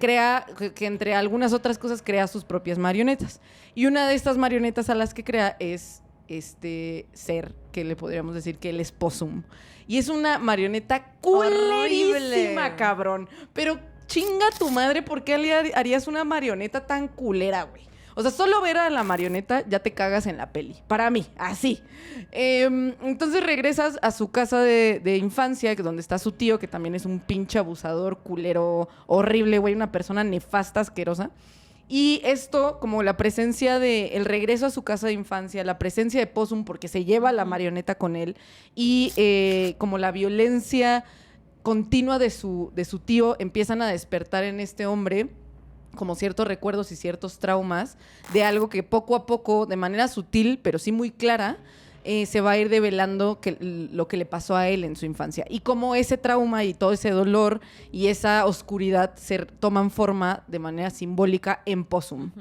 entre algunas otras cosas crea sus propias marionetas. Y una de estas marionetas a las que crea es este ser que le podríamos decir que él es Possum. Y es una marioneta culerísima, cabrón. Pero chinga tu madre, ¿por qué harías una marioneta tan culera, güey? O sea, solo ver a la marioneta ya te cagas en la peli. Para mí, así. Entonces regresas a su casa de infancia, donde está su tío, que también es un pinche abusador, culero, horrible, güey. Una persona nefasta, asquerosa. Y esto, como la presencia el regreso a su casa de infancia, la presencia de Possum, porque se lleva la marioneta con él, y como la violencia continua de su tío, empiezan a despertar en este hombre como ciertos recuerdos y ciertos traumas de algo que poco a poco, de manera sutil, pero sí muy clara, se va a ir develando lo que le pasó a él en su infancia. Y cómo ese trauma y todo ese dolor y esa oscuridad toman forma de manera simbólica en Possum.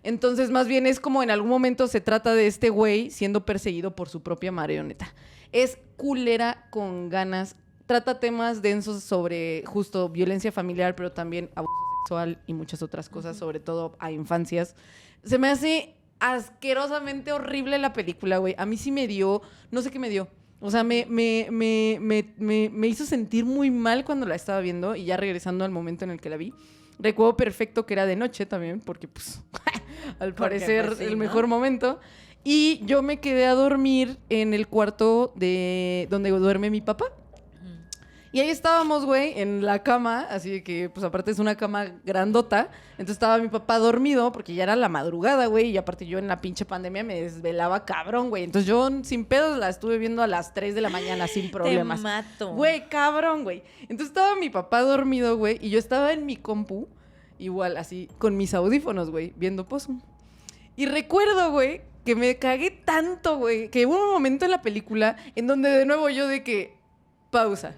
Entonces, más bien es como en algún momento se trata de este güey siendo perseguido por su propia marioneta. Es culera con ganas. Trata temas densos sobre justo violencia familiar, pero también abuso sexual y muchas otras cosas, sobre todo a infancias. Se me hace asquerosamente horrible la película, güey. A mí sí me dio, no sé qué me dio. O sea, me hizo sentir muy mal cuando la estaba viendo y ya regresando al momento en el que la vi. Recuerdo perfecto que era de noche también, porque pues al parecer pues, sí, el mejor momento. Y yo me quedé a dormir en el cuarto donde duerme mi papá. Y ahí estábamos, güey, en la cama, así de que, pues aparte es una cama grandota. Entonces estaba mi papá dormido, porque ya era la madrugada, güey. Y aparte yo en la pinche pandemia me desvelaba cabrón, güey. Entonces yo sin pedos la estuve viendo a las 3 de la mañana sin problemas. Te mato. Güey, cabrón, güey. Entonces estaba mi papá dormido, güey. Y yo estaba en mi compu, igual así, con mis audífonos, güey, viendo Possum. Y recuerdo, güey, que me cagué tanto, güey, que hubo un momento en la película en donde de nuevo yo de que, pausa.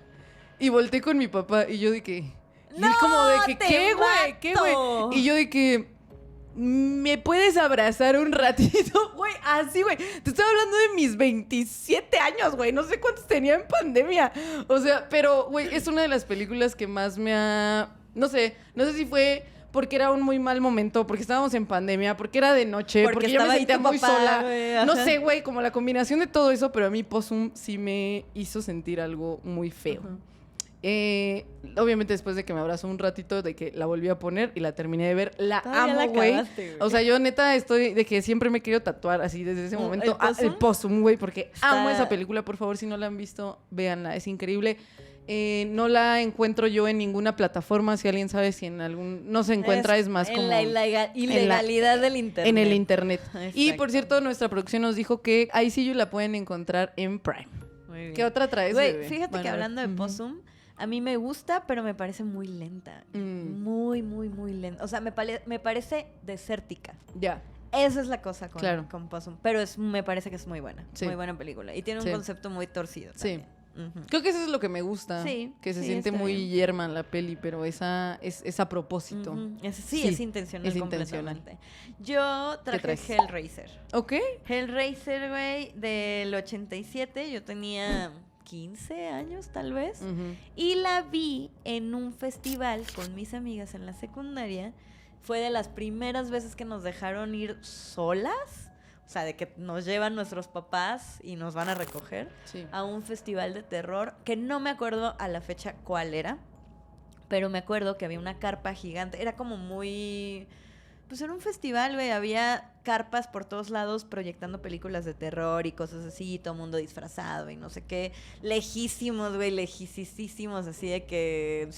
Y volteé con mi papá y yo de que... Y ¡No, él como de que, te mato! ¿Qué, güey? Y yo de que... ¿Me puedes abrazar un ratito? Güey, así, güey. Te estoy hablando de mis 27 años, güey. No sé cuántos tenía en pandemia. O sea, pero, güey, es una de las películas que más me ha... No sé si fue porque era un muy mal momento, porque estábamos en pandemia, porque era de noche, porque yo me sentía muy sola. Güey, no sé, güey, como la combinación de todo eso, pero a mí Possum sí me hizo sentir algo muy feo. Obviamente después de que me abrazó un ratito, de que la volví a poner y la terminé de ver, la amo, güey. O sea, yo neta estoy de que siempre me he querido tatuar así desde ese momento el Possum, güey, porque amo esa película. Por favor, si no la han visto, véanla, es increíble. No la encuentro yo en ninguna plataforma. Si alguien sabe si en algún... No se encuentra, es más como... En la ilegalidad del internet. En el internet. Exacto. Y, por cierto, nuestra producción nos dijo que ahí sí la pueden encontrar en Prime. Muy bien. ¿Qué otra traes, güey? Fíjate que hablando de Possum, a mí me gusta, pero me parece muy lenta. Muy, muy, muy lenta. O sea, me parece desértica. Ya. Esa es la cosa con Possum. Pero me parece que es muy buena. Sí. Muy buena película. Y tiene un concepto muy torcido también. Sí. Creo que eso es lo que me gusta. Sí. Que se siente muy yerma la peli, pero esa es a propósito. Es intencional. Es intencional. Yo traje Hellraiser. ¿Ok? Hellraiser, güey, del 87. Yo tenía 15 años, tal vez. Y la vi en un festival con mis amigas en la secundaria. Fue de las primeras veces que nos dejaron ir solas. O sea, de que nos llevan nuestros papás y nos van a recoger a un festival de terror que no me acuerdo a la fecha cuál era, pero me acuerdo que había una carpa gigante. Era como muy... Pues era un festival, güey, había carpas por todos lados proyectando películas de terror y cosas así, todo el mundo disfrazado y no sé qué. Lejísimos, güey, lejísimos, así de que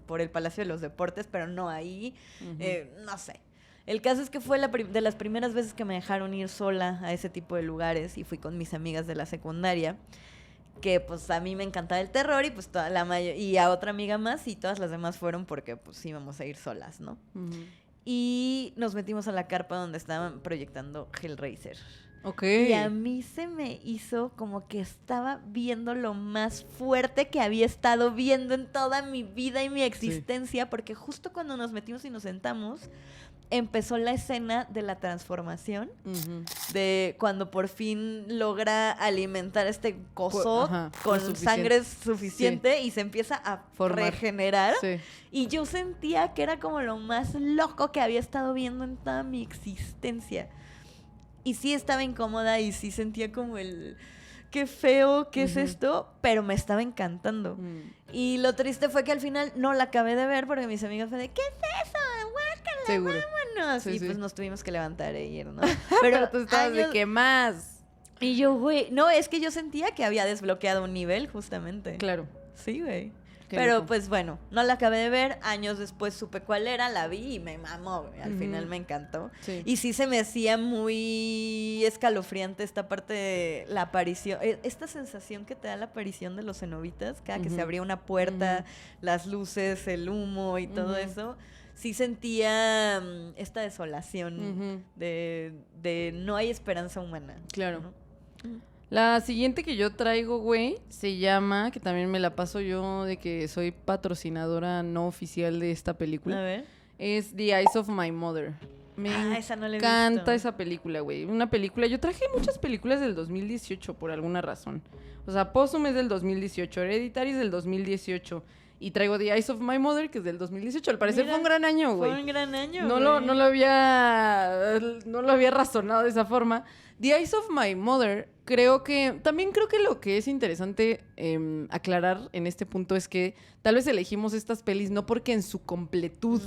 por el Palacio de los Deportes, pero no ahí, no sé. El caso es que fue de las primeras veces que me dejaron ir sola a ese tipo de lugares y fui con mis amigas de la secundaria, que pues a mí me encantaba el terror y pues y a otra amiga más y todas las demás fueron porque pues íbamos a ir solas, ¿no? Y nos metimos a la carpa donde estaban proyectando Hellraiser. Ok. Y a mí se me hizo como que estaba viendo lo más fuerte que había estado viendo en toda mi vida y mi existencia, porque justo cuando nos metimos y nos sentamos, empezó la escena de la transformación, de cuando por fin logra alimentar este coso con sangre suficiente y se empieza a regenerar. Sí. Y yo sentía que era como lo más loco que había estado viendo en toda mi existencia. Y sí estaba incómoda y sí sentía como qué feo, qué es esto, pero me estaba encantando. Y lo triste fue que al final no la acabé de ver porque mis amigas fue de, ¿qué es eso? Guácala, seguro. Vámonos. Sí, pues nos tuvimos que levantar e ir, ¿no? Pero tú estabas de ¿qué más? Y yo, güey, no, es que yo sentía que había desbloqueado un nivel, justamente. Claro. Sí, güey. Pero loco. Pues bueno, no la acabé de ver. Años después supe cuál era, la vi y me mamó, güey. Al final me encantó. Sí. Y sí se me hacía muy escalofriante esta parte de la aparición. Esta sensación que te da la aparición de los cenobitas, cada que se abría una puerta, las luces, el humo y todo eso. Sí sentía esta desolación de no hay esperanza humana. Claro. ¿No? La siguiente que yo traigo, güey, se llama, que también me la paso yo de que soy patrocinadora no oficial de esta película. A ver. Es The Eyes of My Mother. Esa no la he encanta esa película, güey. Una película, yo traje muchas películas del 2018 por alguna razón. O sea, Possum es del 2018, Hereditary es del 2018. Y traigo The Eyes of My Mother, que es del 2018. Al parecer fue un gran año, güey. Fue un gran año, no lo había razonado de esa forma. The Eyes of My Mother, creo que lo que es interesante aclarar en este punto es que tal vez elegimos estas pelis no porque en su completud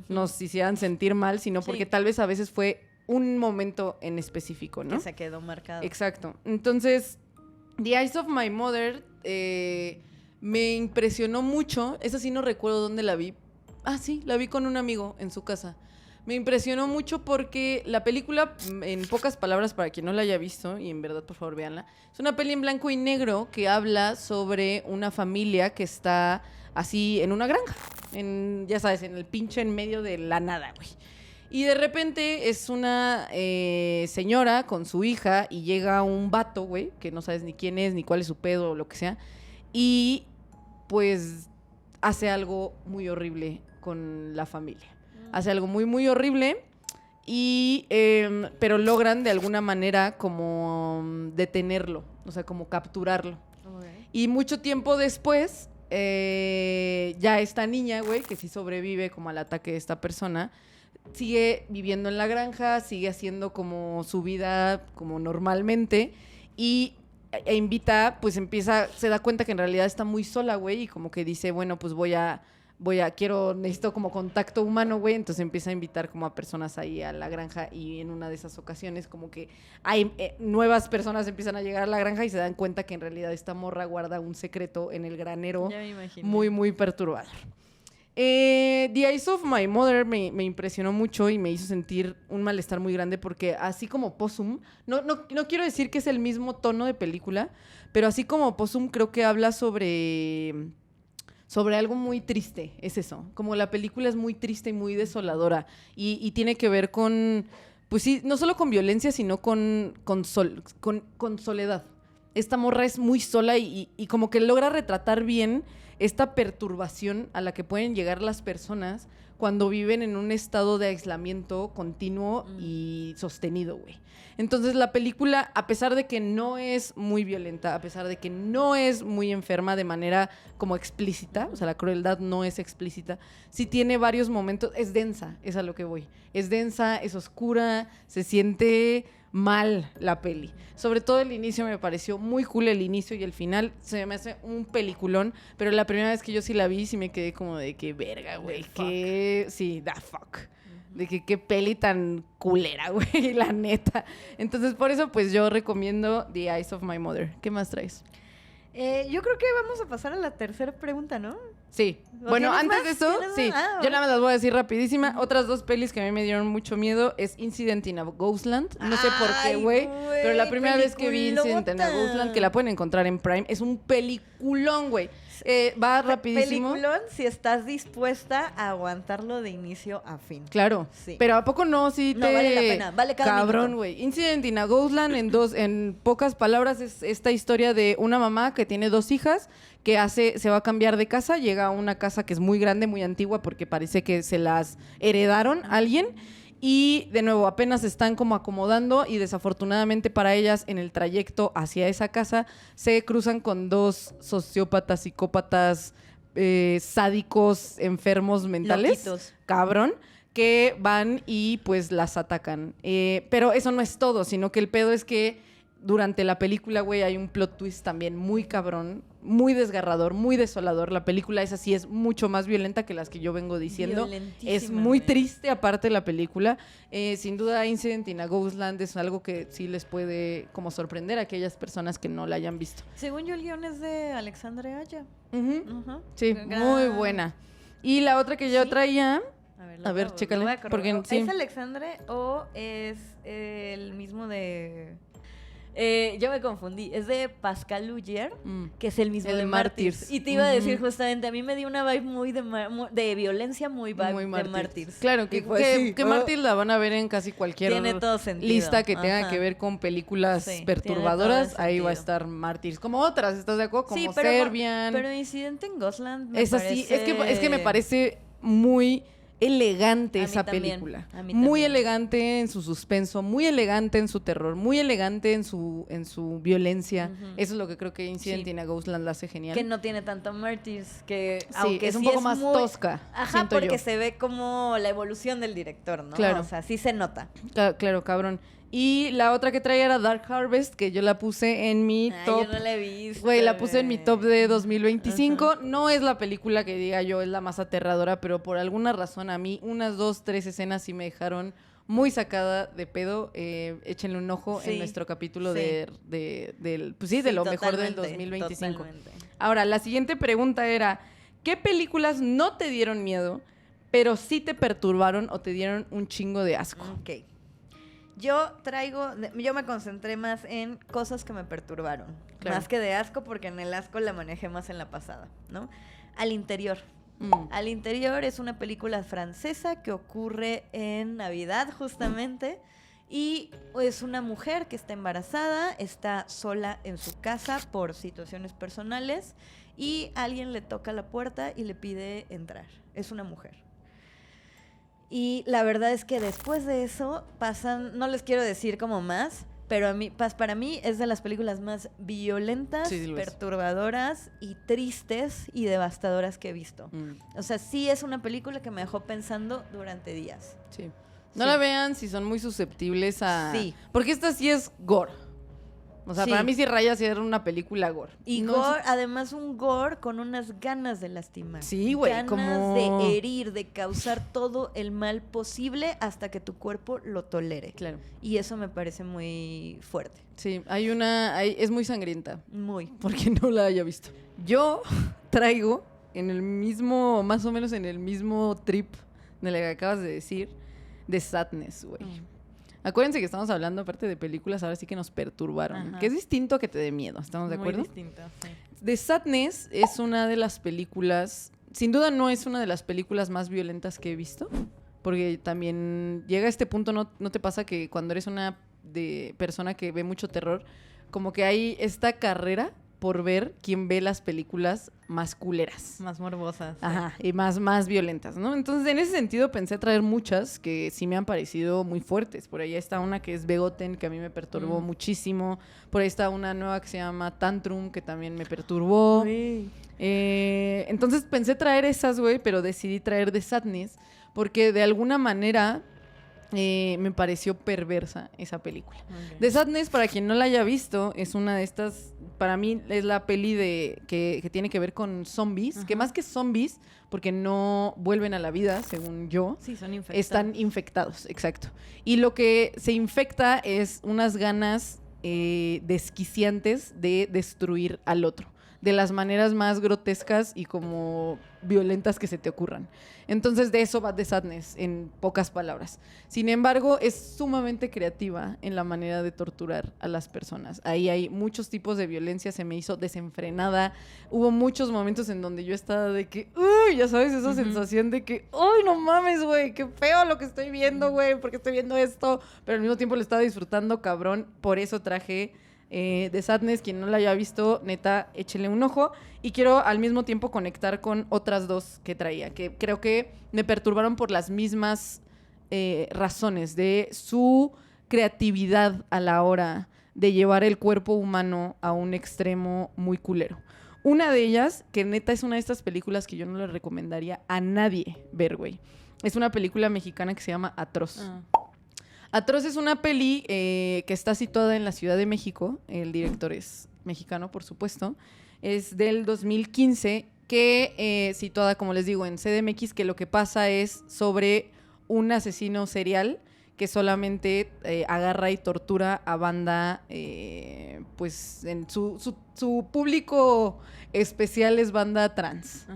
nos hicieran sentir mal, sino porque tal vez a veces fue un momento en específico, ¿no? Que se quedó marcado. Exacto. Entonces, The Eyes of My Mother me impresionó mucho. Esa sí no recuerdo dónde la vi. Ah, sí, la vi con un amigo en su casa. Me impresionó mucho porque la película, en pocas palabras para quien no la haya visto, y en verdad por favor véanla, es una peli en blanco y negro que habla sobre una familia que está así en una granja, ya sabes, en el pinche en medio de la nada, güey. Y de repente es una señora con su hija y llega un vato, güey, que no sabes ni quién es, ni cuál es su pedo o lo que sea, y pues hace algo muy horrible con la familia. Hace algo muy, muy horrible, pero logran de alguna manera como detenerlo, o sea, como capturarlo. Okay. Y mucho tiempo después ya esta niña, güey, que sí sobrevive como al ataque de esta persona, sigue viviendo en la granja, sigue haciendo como su vida como normalmente y invita, pues se da cuenta que en realidad está muy sola, güey, y como que dice, bueno, pues necesito como contacto humano, güey, entonces empieza a invitar como a personas ahí a la granja y en una de esas ocasiones como que hay nuevas personas empiezan a llegar a la granja y se dan cuenta que en realidad esta morra guarda un secreto en el granero muy, muy perturbador. The Eyes of My Mother me impresionó mucho y me hizo sentir un malestar muy grande porque así como Possum, no quiero decir que es el mismo tono de película, pero así como Possum creo que habla sobre algo muy triste, es eso. Como la película es muy triste y muy desoladora y tiene que ver con, pues sí, no solo con violencia, sino con soledad. Esta morra es muy sola y como que logra retratar bien esta perturbación a la que pueden llegar las personas cuando viven en un estado de aislamiento continuo y sostenido, güey. Entonces la película, a pesar de que no es muy violenta, a pesar de que no es muy enferma de manera como explícita, o sea, la crueldad no es explícita, sí tiene varios momentos, es densa, es a lo que voy. Es densa, es oscura, se siente mal la peli. Sobre todo el inicio me pareció muy cool, el inicio y el final se me hace un peliculón, pero la primera vez que yo sí la vi sí me quedé como de que verga, güey, que sí, da fuck. De que qué peli tan culera, güey, la neta. Entonces, por eso, pues, yo recomiendo The Eyes of My Mother. ¿Qué más traes? Yo creo que vamos a pasar a la tercera pregunta, ¿no? Sí. Bueno, antes de eso, sí. Yo nada más las voy a decir rapidísima. Otras dos pelis que a mí me dieron mucho miedo es Incident in a Ghostland. No sé por qué, güey. Pero la primera vez que vi Incident in a Ghostland, que la pueden encontrar en Prime, es un peliculón, güey. Va rapidísimo. Peliculón si estás dispuesta a aguantarlo de inicio a fin. Claro. Sí. Pero ¿a poco no? Sí no, vale la pena. Vale cada cabrón, güey. Incident in a Ghostland, en pocas palabras, es esta historia de una mamá que tiene 2 hijas que se va a cambiar de casa, llega a una casa que es muy grande, muy antigua, porque parece que se las heredaron a alguien. Y de nuevo, apenas se están como acomodando y desafortunadamente para ellas en el trayecto hacia esa casa se cruzan con 2 sociópatas, psicópatas, sádicos, enfermos mentales. Loquitos. Cabrón. Que van y pues las atacan. Pero eso no es todo, sino que el pedo es que durante la película, güey, hay un plot twist también muy cabrón, muy desgarrador, muy desolador. La película esa sí es mucho más violenta que las que yo vengo diciendo. Es muy triste aparte la película. Sin duda, Incident in a Ghostland es algo que sí les puede como sorprender a aquellas personas que no la hayan visto. Según yo, el guión es de Alexandre Aya. Sí, muy buena. Y la otra que yo traía... A ver, chécale. Porque, sí. ¿Es Alexandre o es el mismo de...? Yo me confundí. Es de Pascal Lugier, que es el mismo de Mártires. Y te iba a decir justamente, a mí me dio una vibe muy de violencia, muy vibe de Mártires. Claro, que Mártires la van a ver en casi cualquier lista que tenga que ver con películas perturbadoras. Ahí va a estar Mártires. Como otras, ¿estás de acuerdo? Como Serbian. Pero Incident in Ghostland me parece... Sí, es que me parece muy... elegante esa película. Muy elegante en su suspenso, muy elegante en su terror, muy elegante en su violencia. Eso es lo que creo que Incident in a Ghostland la hace genial. Que no tiene tanto Mártires, que sí, aunque es un poco más tosca. Ajá, porque se ve como la evolución del director, ¿no? Claro. O sea, sí se nota. Claro, cabrón. Y la otra que traía era Dark Harvest, que yo la puse en mi top. Yo no la he visto. Güey, la puse en mi top de 2025. No es la película que diga yo es la más aterradora, pero por alguna razón a mí unas 2, 3 escenas sí me dejaron muy sacada de pedo. Échenle un ojo en nuestro capítulo de lo mejor del 2025. Totalmente. Ahora, la siguiente pregunta era, ¿qué películas no te dieron miedo, pero sí te perturbaron o te dieron un chingo de asco? Ok. Yo me concentré más en cosas que me perturbaron, más que de asco, porque en el asco la manejé más en la pasada, ¿no? Al interior. Al interior es una película francesa que ocurre en Navidad, justamente, y es una mujer que está embarazada, está sola en su casa por situaciones personales, y alguien le toca la puerta y le pide entrar. Es una mujer. Y la verdad es que después de eso pasan, no les quiero decir como más, pero para mí es de las películas más violentas, perturbadoras y tristes y devastadoras que he visto. O sea, sí es una película que me dejó pensando durante días. Sí. No la vean si son muy susceptibles a... Sí. Porque esta sí es gore. O sea, para mí sí raya ser una película gore. Y no gore, además un gore con unas ganas de lastimar. Sí, güey. Ganas de herir, de causar todo el mal posible hasta que tu cuerpo lo tolere. Claro. Y eso me parece muy fuerte. Sí, es muy sangrienta. Muy. Porque no la haya visto. Yo traigo más o menos en el mismo trip de lo que acabas de decir, de Sadness, güey. Acuérdense que estamos hablando, aparte de películas, ahora sí que nos perturbaron. Ajá. Que es distinto a que te dé miedo, ¿estamos de acuerdo? Muy distinto, sí. The Sadness es una de las películas... Sin duda no es una de las películas más violentas que he visto. Porque también llega a este punto, ¿no te pasa que cuando eres una persona que ve mucho terror, como que hay esta carrera por ver quién ve las películas más culeras. Más morbosas. Ajá, y más violentas, ¿no? Entonces, en ese sentido, pensé traer muchas que sí me han parecido muy fuertes. Por ahí está una que es Begotten, que a mí me perturbó muchísimo. Por ahí está una nueva que se llama Tantrum, que también me perturbó. Entonces, pensé traer esas, güey, pero decidí traer The Sadness, porque de alguna manera... me pareció perversa esa película. Okay. The Sadness, para quien no la haya visto, es una de estas, para mí es la peli que tiene que ver con zombies, que más que zombies, porque no vuelven a la vida, según yo. Sí, son infectados. Están infectados, exacto. Y lo que se infecta es unas ganas desquiciantes de destruir al otro, de las maneras más grotescas y como violentas que se te ocurran. Entonces, de eso va The Sadness, en pocas palabras. Sin embargo, es sumamente creativa en la manera de torturar a las personas. Ahí hay muchos tipos de violencia, se me hizo desenfrenada. Hubo muchos momentos en donde yo estaba de que, uy, ya sabes, esa sensación de que, uy, no mames, güey, qué feo lo que estoy viendo, güey, porque estoy viendo esto, pero al mismo tiempo lo estaba disfrutando, cabrón. Por eso traje The Sadness. Quien no la haya visto, neta, échele un ojo. Y quiero al mismo tiempo conectar con otras dos que traía, que creo que me perturbaron por las mismas razones, de su creatividad a la hora de llevar el cuerpo humano a un extremo muy culero. Una de ellas, que neta es una de estas películas que yo no le recomendaría a nadie ver, güey. Es una película mexicana que se llama Atroz. Atroz es una peli que está situada en la Ciudad de México. El director es mexicano, por supuesto. Es del 2015, que situada, como les digo, en CDMX, que lo que pasa es sobre un asesino serial que solamente agarra y tortura a banda, pues en su público especial es banda trans,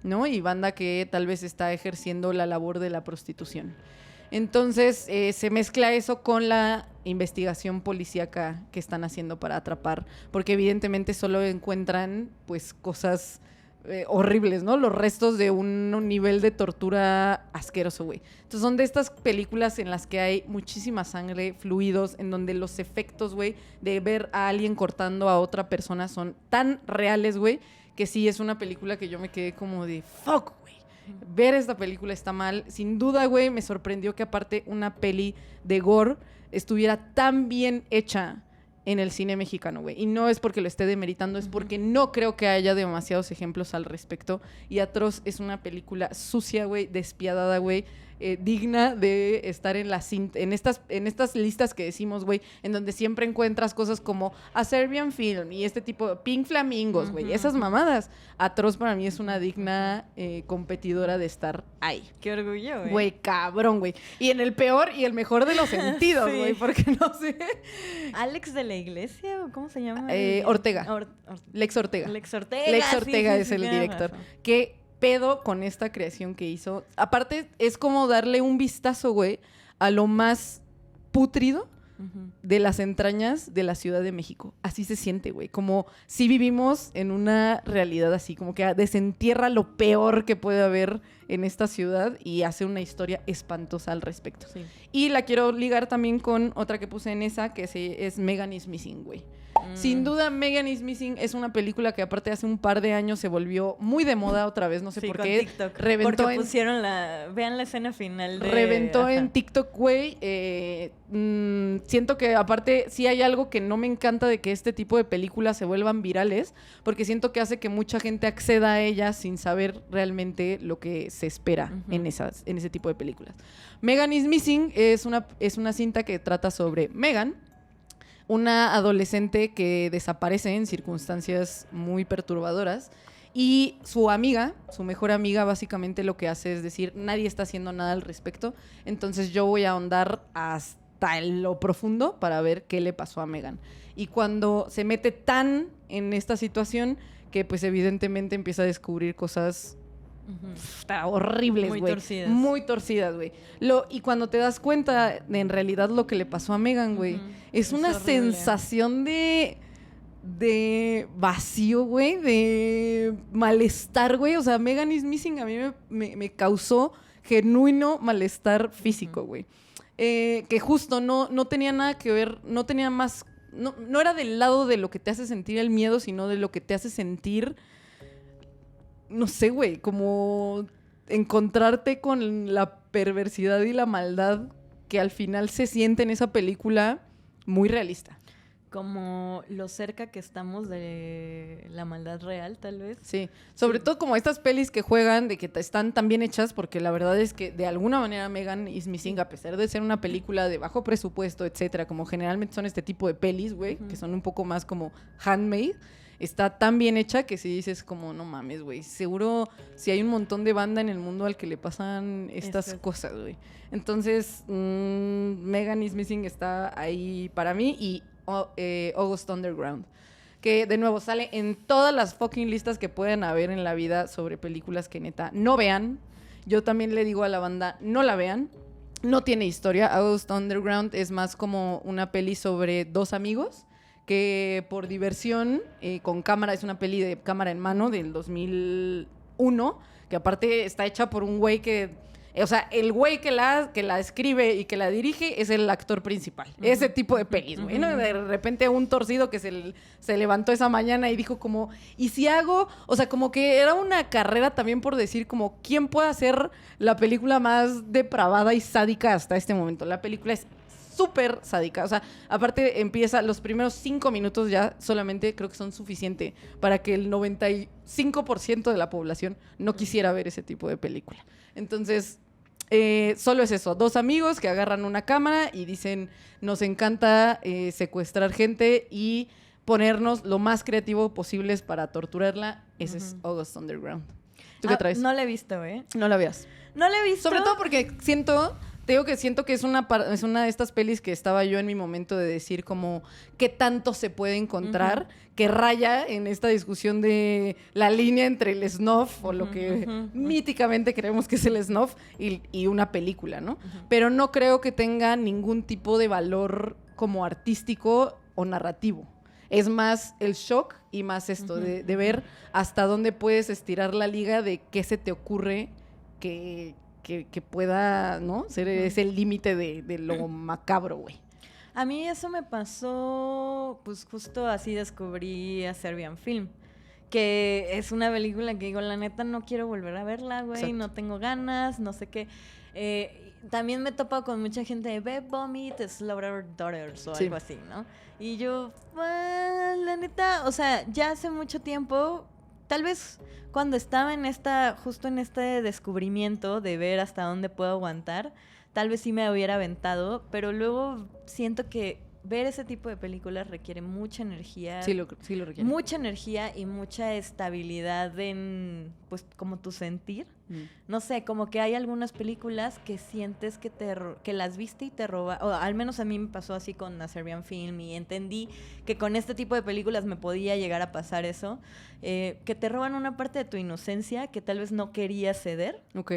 ¿no? Y banda que tal vez está ejerciendo la labor de la prostitución. Entonces, se mezcla eso con la investigación policíaca que están haciendo para atrapar, porque evidentemente solo encuentran, pues, cosas horribles, ¿no? Los restos de un nivel de tortura asqueroso, güey. Entonces, son de estas películas en las que hay muchísima sangre, fluidos, en donde los efectos, güey, de ver a alguien cortando a otra persona son tan reales, güey, que sí es una película que yo me quedé como de fuck, güey. Ver esta película está mal. Sin duda, güey, me sorprendió que aparte una peli de gore estuviera tan bien hecha en el cine mexicano, güey. Y no es porque lo esté demeritando, es porque no creo que haya demasiados ejemplos al respecto. Y Atroz es una película sucia, güey, despiadada, güey, digna de estar en estas listas que decimos, güey, en donde siempre encuentras cosas como A Serbian Film y este tipo, Pink Flamingos, güey, esas mamadas. Atroz para mí es una digna competidora de estar ahí. Qué orgullo, güey. Güey, cabrón, güey. Y en el peor y el mejor de los sentidos, güey, porque no sé. ¿Alex de la Iglesia? ¿Cómo se llama? Ortega. Lex Ortega. Lex Ortega. Lex Ortega es el director. ¿Qué pedo con esta creación que hizo? Aparte, es como darle un vistazo, güey, a lo más pútrido de las entrañas de la Ciudad de México. Así se siente, güey. Como si vivimos en una realidad así, como que desentierra lo peor que puede haber en esta ciudad y hace una historia espantosa al respecto. Sí. Y la quiero ligar también con otra que puse en esa, que es Megan is Missing, güey. Sin duda, Megan is Missing es una película que aparte hace un par de años se volvió muy de moda otra vez, no sé por qué. TikTok. Reventó porque pusieron vean la escena final de... Reventó en TikTok, güey. Siento que aparte sí hay algo que no me encanta de que este tipo de películas se vuelvan virales, porque siento que hace que mucha gente acceda a ellas sin saber realmente lo que se espera en ese tipo de películas. Megan is Missing es una cinta que trata sobre Megan, una adolescente que desaparece en circunstancias muy perturbadoras y su mejor amiga, básicamente lo que hace es decir, nadie está haciendo nada al respecto, entonces yo voy a ahondar hasta lo profundo para ver qué le pasó a Megan. Y cuando se mete tan en esta situación que pues evidentemente empieza a descubrir cosas horribles, güey. Muy torcidas, güey. Y cuando te das cuenta de en realidad lo que le pasó a Megan, güey, es una sensación de vacío, güey, de malestar, güey. O sea, Megan is Missing a mí me causó genuino malestar físico, güey. Que justo no tenía nada que ver, no tenía más... No era del lado de lo que te hace sentir el miedo, sino de lo que te hace sentir... No sé, güey, como encontrarte con la perversidad y la maldad que al final se siente en esa película muy realista. Como lo cerca que estamos de la maldad real, tal vez. Sí, sobre todo como estas pelis que juegan, de que están tan bien hechas, porque la verdad es que de alguna manera Megan is Missing, a pesar de ser una película de bajo presupuesto, etcétera, como generalmente son este tipo de pelis, güey, que son un poco más como handmade, está tan bien hecha que si dices como, no mames, güey, seguro si hay un montón de banda en el mundo al que le pasan estas cosas, güey. Entonces, Megan is Missing está ahí para mí y August Underground, que de nuevo sale en todas las fucking listas que pueden haber en la vida sobre películas que neta no vean. Yo también le digo a la banda, no la vean. No tiene historia. August Underground es más como una peli sobre dos amigos que por diversión, con cámara, es una peli de cámara en mano del 2001, que aparte está hecha por un güey que... O sea, el güey que la escribe y que la dirige es el actor principal. Ese tipo de pelis, güey, ¿no? De repente un torcido que se levantó esa mañana y dijo como, ¿y si hago? O sea, como que era una carrera también por decir como, ¿quién puede hacer la película más depravada y sádica hasta este momento? La película es súper sádica. O sea, aparte empieza, los primeros 5 minutos ya solamente creo que son suficiente para que el 95% de la población no quisiera ver ese tipo de película. Entonces, solo es eso. Dos amigos que agarran una cámara y dicen, nos encanta secuestrar gente y ponernos lo más creativo posibles para torturarla. Ese es August Underground. ¿Tú qué traes? No la he visto, ¿eh? No la veas. No la he visto. Sobre todo porque siento que es una de estas pelis que estaba yo en mi momento de decir como qué tanto se puede encontrar, que raya en esta discusión de la línea entre el snuff o lo que míticamente creemos que es el snuff y una película, ¿no? Pero no creo que tenga ningún tipo de valor como artístico o narrativo. Es más el shock y más esto de ver hasta dónde puedes estirar la liga de qué se te ocurre que pueda, ¿no? Ser ese límite de lo macabro, güey. A mí eso me pasó, pues justo así descubrí a Serbian Film, que es una película que digo, la neta no quiero volver a verla, güey, no tengo ganas, no sé qué. También me he topado con mucha gente de Babe Vomit, Slaughter Daughters o algo así, ¿no? Y yo, la neta, o sea, ya hace mucho tiempo... Tal vez cuando estaba justo en este descubrimiento de ver hasta dónde puedo aguantar, tal vez sí me hubiera aventado, pero luego siento que ver ese tipo de películas requiere mucha energía. Sí lo requiere. Mucha energía y mucha estabilidad en, pues, como tu sentir. No sé, como que hay algunas películas que sientes que las viste y te roba, o al menos a mí me pasó así con A Serbian Film y entendí que con este tipo de películas me podía llegar a pasar eso, que te roban una parte de tu inocencia que tal vez no querías ceder. Ok.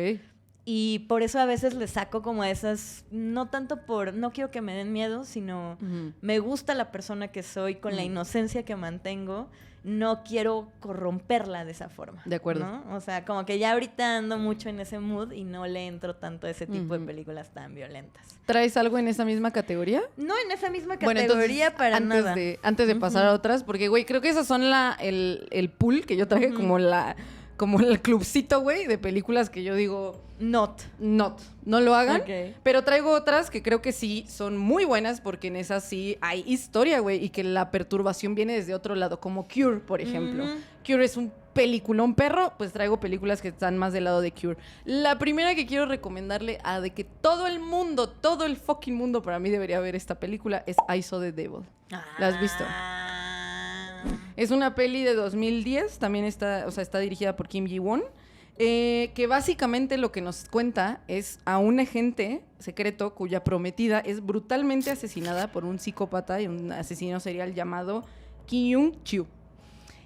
Y por eso a veces le saco como a esas, no tanto no quiero que me den miedo, sino me gusta la persona que soy con la inocencia que mantengo no quiero corromperla de esa forma. De acuerdo. ¿No? O sea, como que ya ahorita ando mucho en ese mood y no le entro tanto a ese tipo de películas tan violentas. ¿Traes algo en esa misma categoría? No, en esa misma categoría para nada. Antes de pasar a otras, porque, güey, creo que esas son el pool que yo traje como el clubcito, güey, de películas que yo digo... No lo hagan. Okay. Pero traigo otras que creo que sí son muy buenas porque en esas sí hay historia, güey, y que la perturbación viene desde otro lado, como Cure, por ejemplo. Cure es un peliculón perro, pues traigo películas que están más del lado de Cure. La primera que quiero recomendarle a de que todo el fucking mundo para mí debería ver esta película es I Saw the Devil. ¿La has visto? Es una peli de 2010, también está dirigida por Kim Ji-won. Que básicamente lo que nos cuenta es a un agente secreto cuya prometida es brutalmente asesinada por un psicópata y un asesino serial llamado Kim Young-chul.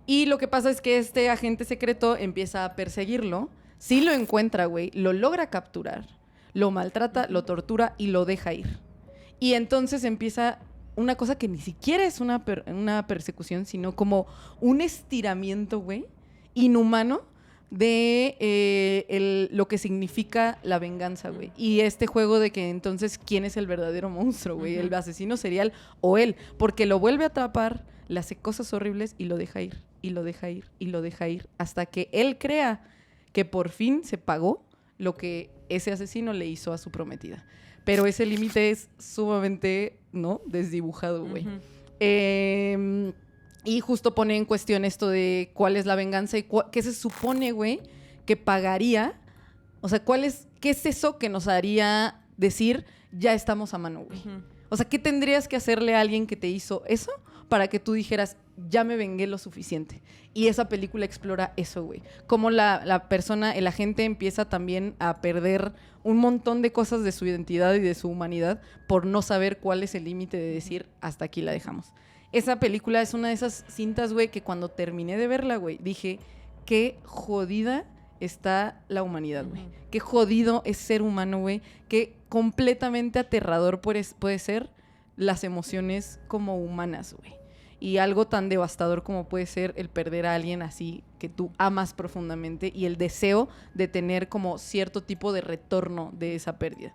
Y lo que pasa es que este agente secreto empieza a perseguirlo, sí lo encuentra, güey, lo logra capturar, lo maltrata, lo tortura y lo deja ir. Y entonces empieza una cosa que ni siquiera es una persecución, sino como un estiramiento, güey, inhumano de lo que significa la venganza, güey. Y este juego de que entonces, ¿quién es el verdadero monstruo, güey? ¿El asesino serial o él? Porque lo vuelve a atrapar, le hace cosas horribles y lo deja ir, y lo deja ir, y lo deja ir, hasta que él crea que por fin se pagó lo que ese asesino le hizo a su prometida. Pero ese límite es sumamente, ¿no?, desdibujado, güey. Y justo pone en cuestión esto de cuál es la venganza y qué se supone, güey, que pagaría. O sea, ¿qué es eso que nos haría decir ya estamos a mano, güey? O sea, ¿qué tendrías que hacerle a alguien que te hizo eso para que tú dijeras, ya me vengué lo suficiente? Y esa película explora eso, güey. Cómo la persona, el agente empieza también a perder un montón de cosas de su identidad y de su humanidad por no saber cuál es el límite de decir, hasta aquí la dejamos. Esa película es una de esas cintas, güey, que cuando terminé de verla, güey, dije, qué jodida está la humanidad, güey. Qué jodido es ser humano, güey. Qué completamente aterrador puede ser las emociones como humanas, güey. Y algo tan devastador como puede ser el perder a alguien así que tú amas profundamente y el deseo de tener como cierto tipo de retorno de esa pérdida.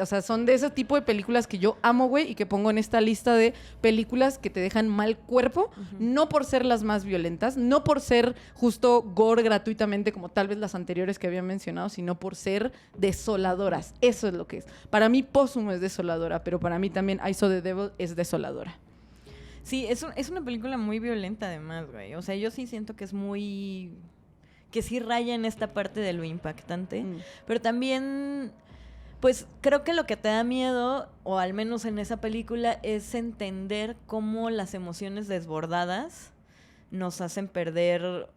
O sea, son de ese tipo de películas que yo amo, güey, y que pongo en esta lista de películas que te dejan mal cuerpo, no por ser las más violentas, no por ser justo gore gratuitamente como tal vez las anteriores que había mencionado, sino por ser desoladoras. Eso es lo que es. Para mí, Póstumo es desoladora, pero para mí también I Saw the Devil es desoladora. Sí, es una película muy violenta además, güey. O sea, yo sí siento que es muy... que sí raya en esta parte de lo impactante. Pero también, pues, creo que lo que te da miedo, o al menos en esa película, es entender cómo las emociones desbordadas nos hacen perder,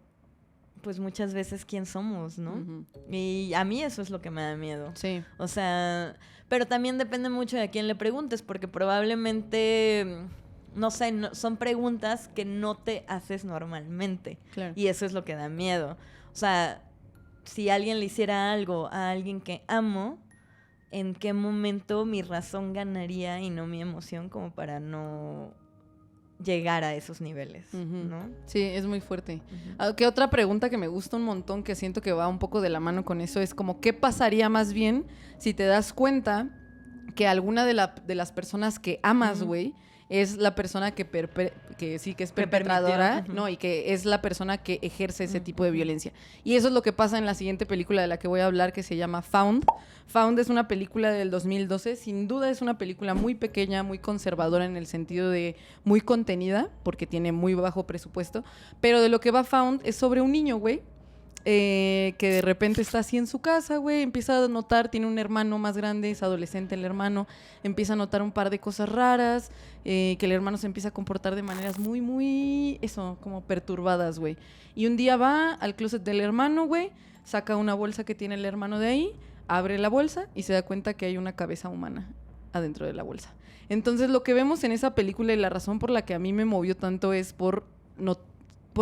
pues, muchas veces quién somos, ¿no? Y a mí eso es lo que me da miedo. Sí. O sea, pero también depende mucho de a quién le preguntes, porque probablemente... no sé, son preguntas que no te haces normalmente. Claro. Y eso es lo que da miedo. O sea, si alguien le hiciera algo a alguien que amo, ¿en qué momento mi razón ganaría y no mi emoción como para no llegar a esos niveles, ¿no? Sí, es muy fuerte. Que otra pregunta que me gusta un montón, que siento que va un poco de la mano con eso, es como, ¿qué pasaría más bien si te das cuenta que alguna de las personas que amas, güey, es la persona que sí que es perpetradora, ¿no? Y que es la persona que ejerce ese tipo de violencia. Y eso es lo que pasa en la siguiente película de la que voy a hablar, que se llama Found. Found es una película del 2012. Sin duda es una película muy pequeña, muy conservadora en el sentido de muy contenida, porque tiene muy bajo presupuesto. Pero de lo que va Found es sobre un niño, güey, que de repente está así en su casa, güey, empieza a notar, tiene un hermano más grande, es adolescente el hermano, empieza a notar un par de cosas raras, que el hermano se empieza a comportar de maneras muy, como perturbadas, güey. Y un día va al closet del hermano, güey, saca una bolsa que tiene el hermano de ahí, abre la bolsa y se da cuenta que hay una cabeza humana adentro de la bolsa. Entonces lo que vemos en esa película y la razón por la que a mí me movió tanto es por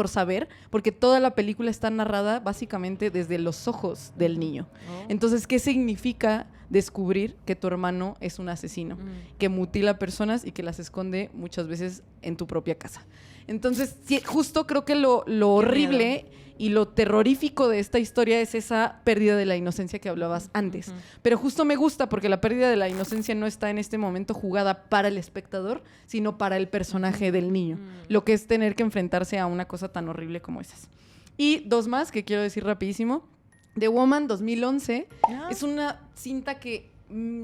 saber, porque toda la película está narrada básicamente desde los ojos del niño. Entonces, ¿qué significa descubrir que tu hermano es un asesino? Que mutila personas y que las esconde muchas veces en tu propia casa. Entonces, sí, justo creo que lo horrible y lo terrorífico de esta historia es esa pérdida de la inocencia que hablabas antes. Pero justo me gusta porque la pérdida de la inocencia no está en este momento jugada para el espectador, sino para el personaje del niño. Lo que es tener que enfrentarse a una cosa tan horrible como esas. Y dos más que quiero decir rapidísimo. The Woman 2011 es una cinta que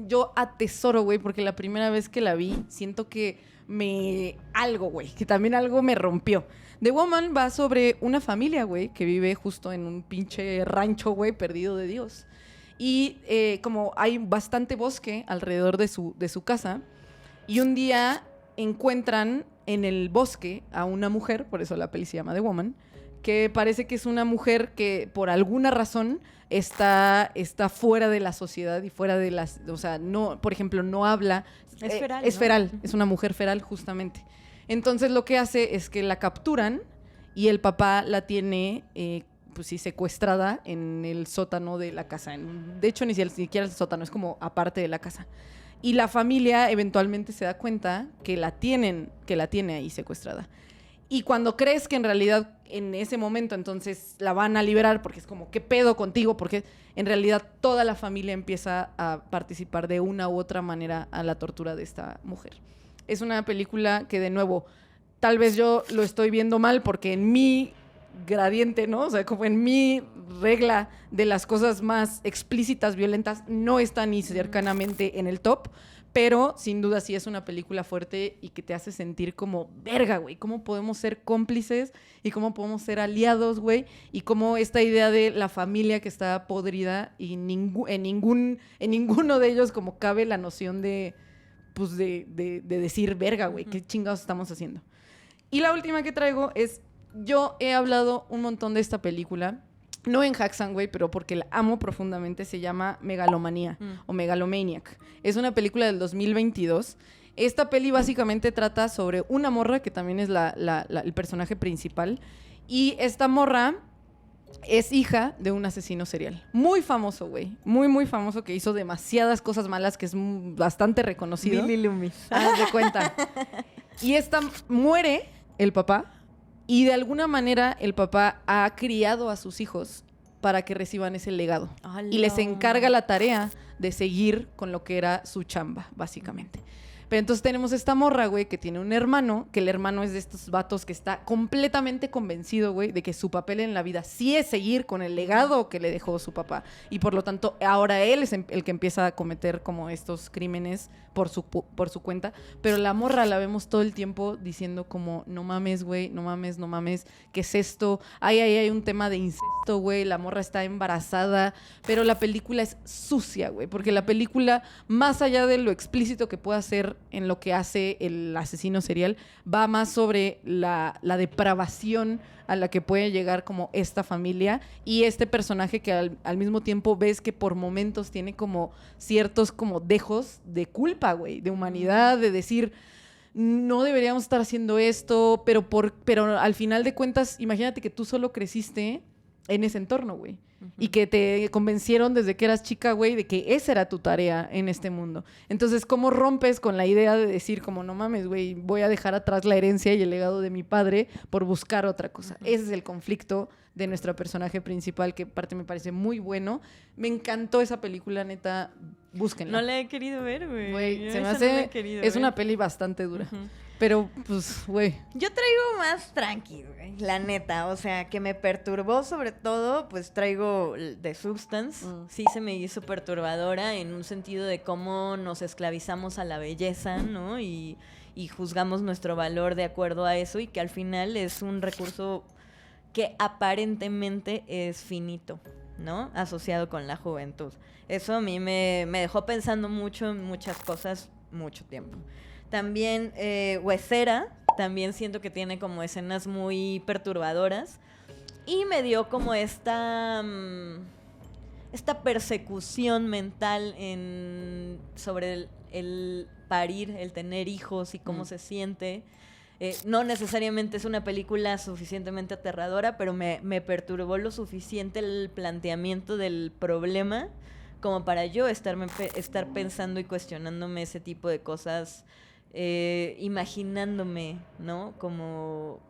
yo atesoro, güey, porque la primera vez que la vi siento que que también algo me rompió. The Woman va sobre una familia, güey, que vive justo en un pinche rancho, güey, perdido de Dios. Y como hay bastante bosque alrededor de su casa, y un día encuentran en el bosque a una mujer, por eso la peli se llama The Woman, que parece que es una mujer que por alguna razón está fuera de la sociedad y fuera de las... O sea, no, por ejemplo, no habla. Es feral, es ¿no? feral, es una mujer feral justamente. Entonces lo que hace es que la capturan y el papá la tiene, pues sí, secuestrada en el sótano de la casa. De hecho, ni siquiera el sótano, es como aparte de la casa. Y la familia eventualmente se da cuenta que la tiene ahí secuestrada. Y cuando crees que en realidad en ese momento entonces la van a liberar porque es como, ¿qué pedo contigo? Porque en realidad toda la familia empieza a participar de una u otra manera a la tortura de esta mujer. Es una película que, de nuevo, tal vez yo lo estoy viendo mal porque en mi gradiente, ¿no? O sea, como en mi regla de las cosas más explícitas, violentas, no está ni cercanamente en el top. Pero, sin duda, sí es una película fuerte y que te hace sentir como, verga, güey, cómo podemos ser cómplices y cómo podemos ser aliados, güey, y cómo esta idea de la familia que está podrida y en ninguno de ellos como cabe la noción de decir, verga, güey, qué chingados estamos haciendo. Y la última que traigo es, yo he hablado un montón de esta película, no en Hacksan, güey, pero porque la amo profundamente. Se llama Megalomanía o Megalomaniac. Es una película del 2022. Esta peli básicamente trata sobre una morra que también es el personaje principal. Y esta morra es hija de un asesino serial. Muy famoso, güey. Muy, muy famoso, que hizo demasiadas cosas malas, que es bastante reconocido. Billy Loomis. Haz de cuenta. Y esta muere el papá. Y de alguna manera el papá ha criado a sus hijos para que reciban ese legado. ¡Hala! Y les encarga la tarea de seguir con lo que era su chamba, básicamente. Pero entonces tenemos esta morra, güey, que tiene un hermano, que el hermano es de estos vatos que está completamente convencido, güey, de que su papel en la vida sí es seguir con el legado que le dejó su papá. Y por lo tanto, ahora él es el que empieza a cometer como estos crímenes por su cuenta. Pero la morra la vemos todo el tiempo diciendo como, no mames, güey, no mames, no mames, ¿qué es esto? Ahí hay un tema de incesto, güey, la morra está embarazada, pero la película es sucia, güey, porque la película, más allá de lo explícito que pueda ser en lo que hace el asesino serial, va más sobre la depravación a la que puede llegar como esta familia y este personaje que al mismo tiempo ves que por momentos tiene como ciertos como dejos de culpa, güey, de humanidad, de decir, no deberíamos estar haciendo esto, pero al final de cuentas, imagínate que tú solo creciste en ese entorno, güey. Y que te convencieron desde que eras chica, güey, de que esa era tu tarea en este mundo. Entonces, ¿cómo rompes con la idea de decir como, no mames, güey, voy a dejar atrás la herencia y el legado de mi padre por buscar otra cosa? Ese es el conflicto de nuestro personaje principal, que aparte me parece muy bueno. Me encantó esa película, neta, búsquenla. No la he querido ver, güey. Se me hace... es una peli bastante dura. Pero, pues, güey. Yo traigo más tranqui, güey, la neta. O sea, que me perturbó sobre todo, pues traigo The Substance. Sí se me hizo perturbadora en un sentido de cómo nos esclavizamos a la belleza, ¿no? Y juzgamos nuestro valor de acuerdo a eso y que al final es un recurso que aparentemente es finito, ¿no? Asociado con la juventud. Eso a mí me dejó pensando mucho en muchas cosas mucho tiempo. También Huesera, también siento que tiene como escenas muy perturbadoras y me dio como esta persecución mental sobre el parir, el tener hijos y cómo se siente. No necesariamente es una película suficientemente aterradora, pero me perturbó lo suficiente el planteamiento del problema como para yo estar pensando y cuestionándome ese tipo de cosas imaginándome, ¿no? Cómo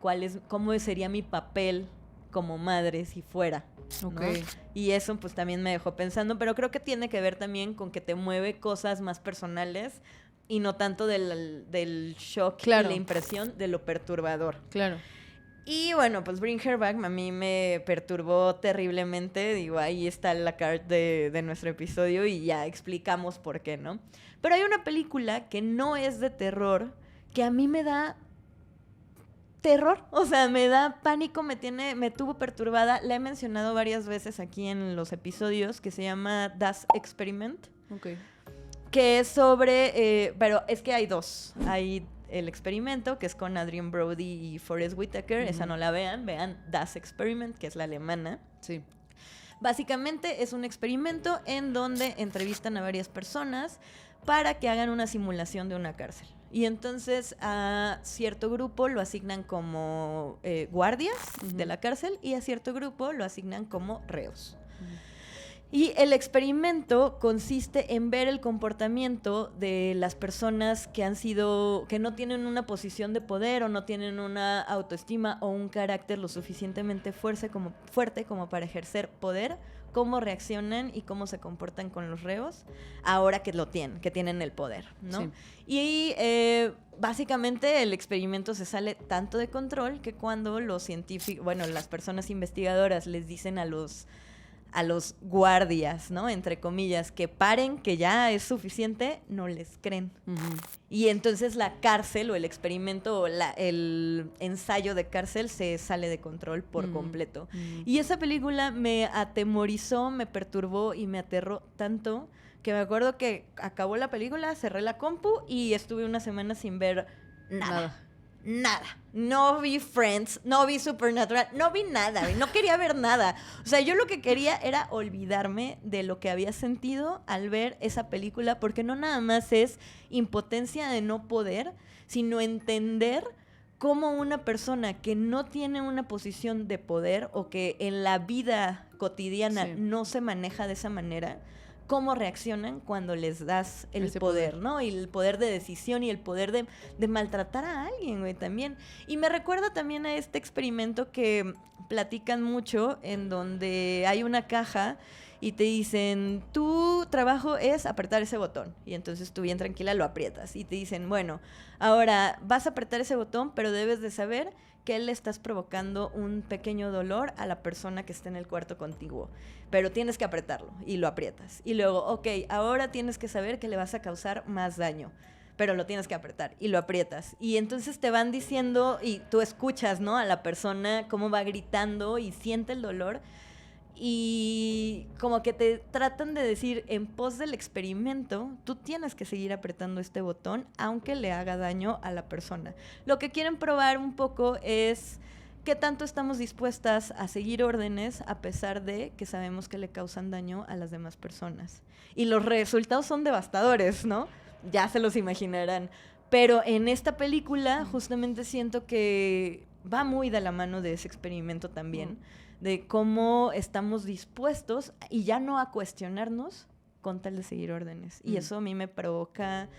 sería mi papel como madre si fuera, ¿no? Okay. Y eso pues también me dejó pensando, pero creo que tiene que ver también con que te mueve cosas más personales y no tanto del shock y la impresión de lo perturbador. Claro. Y bueno, pues Bring Her Back a mí me perturbó terriblemente. Digo, ahí está la card de nuestro episodio y ya explicamos por qué, ¿no? Pero hay una película que no es de terror, que a mí me da terror, o sea, me da pánico, me tuvo perturbada. La he mencionado varias veces aquí en los episodios, que se llama Das Experiment. Ok. Que es sobre, pero es que hay dos. Hay El Experimento, que es con Adrien Brody y Forest Whitaker. Esa no la vean Das Experiment, que es la alemana. Sí. Básicamente es un experimento en donde entrevistan a varias personas para que hagan una simulación de una cárcel. Y entonces a cierto grupo lo asignan como guardias de la cárcel y a cierto grupo lo asignan como reos. Y el experimento consiste en ver el comportamiento de las personas que no tienen una posición de poder o no tienen una autoestima o un carácter lo suficientemente fuerte como para ejercer poder, cómo reaccionan y cómo se comportan con los reos ahora que tienen el poder, ¿no? Sí. Y básicamente el experimento se sale tanto de control que cuando las personas investigadoras les dicen a los guardias, ¿no? Entre comillas, que paren, que ya es suficiente, no les creen. Y entonces la cárcel o el experimento o el ensayo de cárcel se sale de control por completo. Y esa película me atemorizó, me perturbó y me aterró tanto que me acuerdo que acabó la película, cerré la compu y estuve una semana sin ver nada. No vi Friends, no vi Supernatural, no vi nada, no quería ver nada. O sea, yo lo que quería era olvidarme de lo que había sentido al ver esa película, porque no nada más es impotencia de no poder, sino entender cómo una persona que no tiene una posición de poder o que en la vida cotidiana no se maneja de esa manera, cómo reaccionan cuando les das el poder, ¿no? Y el poder de decisión y el poder de maltratar a alguien, güey, también. Y me recuerda también a este experimento que platican mucho, en donde hay una caja y te dicen, tu trabajo es apretar ese botón. Y entonces tú bien tranquila lo aprietas. Y te dicen, bueno, ahora vas a apretar ese botón, pero debes de saber que le estás provocando un pequeño dolor a la persona que está en el cuarto contigo. Pero tienes que apretarlo y lo aprietas. Y luego, ok, ahora tienes que saber que le vas a causar más daño, pero lo tienes que apretar y lo aprietas. Y entonces te van diciendo y tú escuchas, ¿no? A la persona cómo va gritando y siente el dolor. Y como que te tratan de decir, en pos del experimento, tú tienes que seguir apretando este botón, aunque le haga daño a la persona. Lo que quieren probar un poco es qué tanto estamos dispuestas a seguir órdenes a pesar de que sabemos que le causan daño a las demás personas. Y los resultados son devastadores, ¿no? Ya se los imaginarán. Pero en esta película justamente siento que va muy de la mano de ese experimento también, de cómo estamos dispuestos y ya no a cuestionarnos con tal de seguir órdenes. Y eso a mí me provoca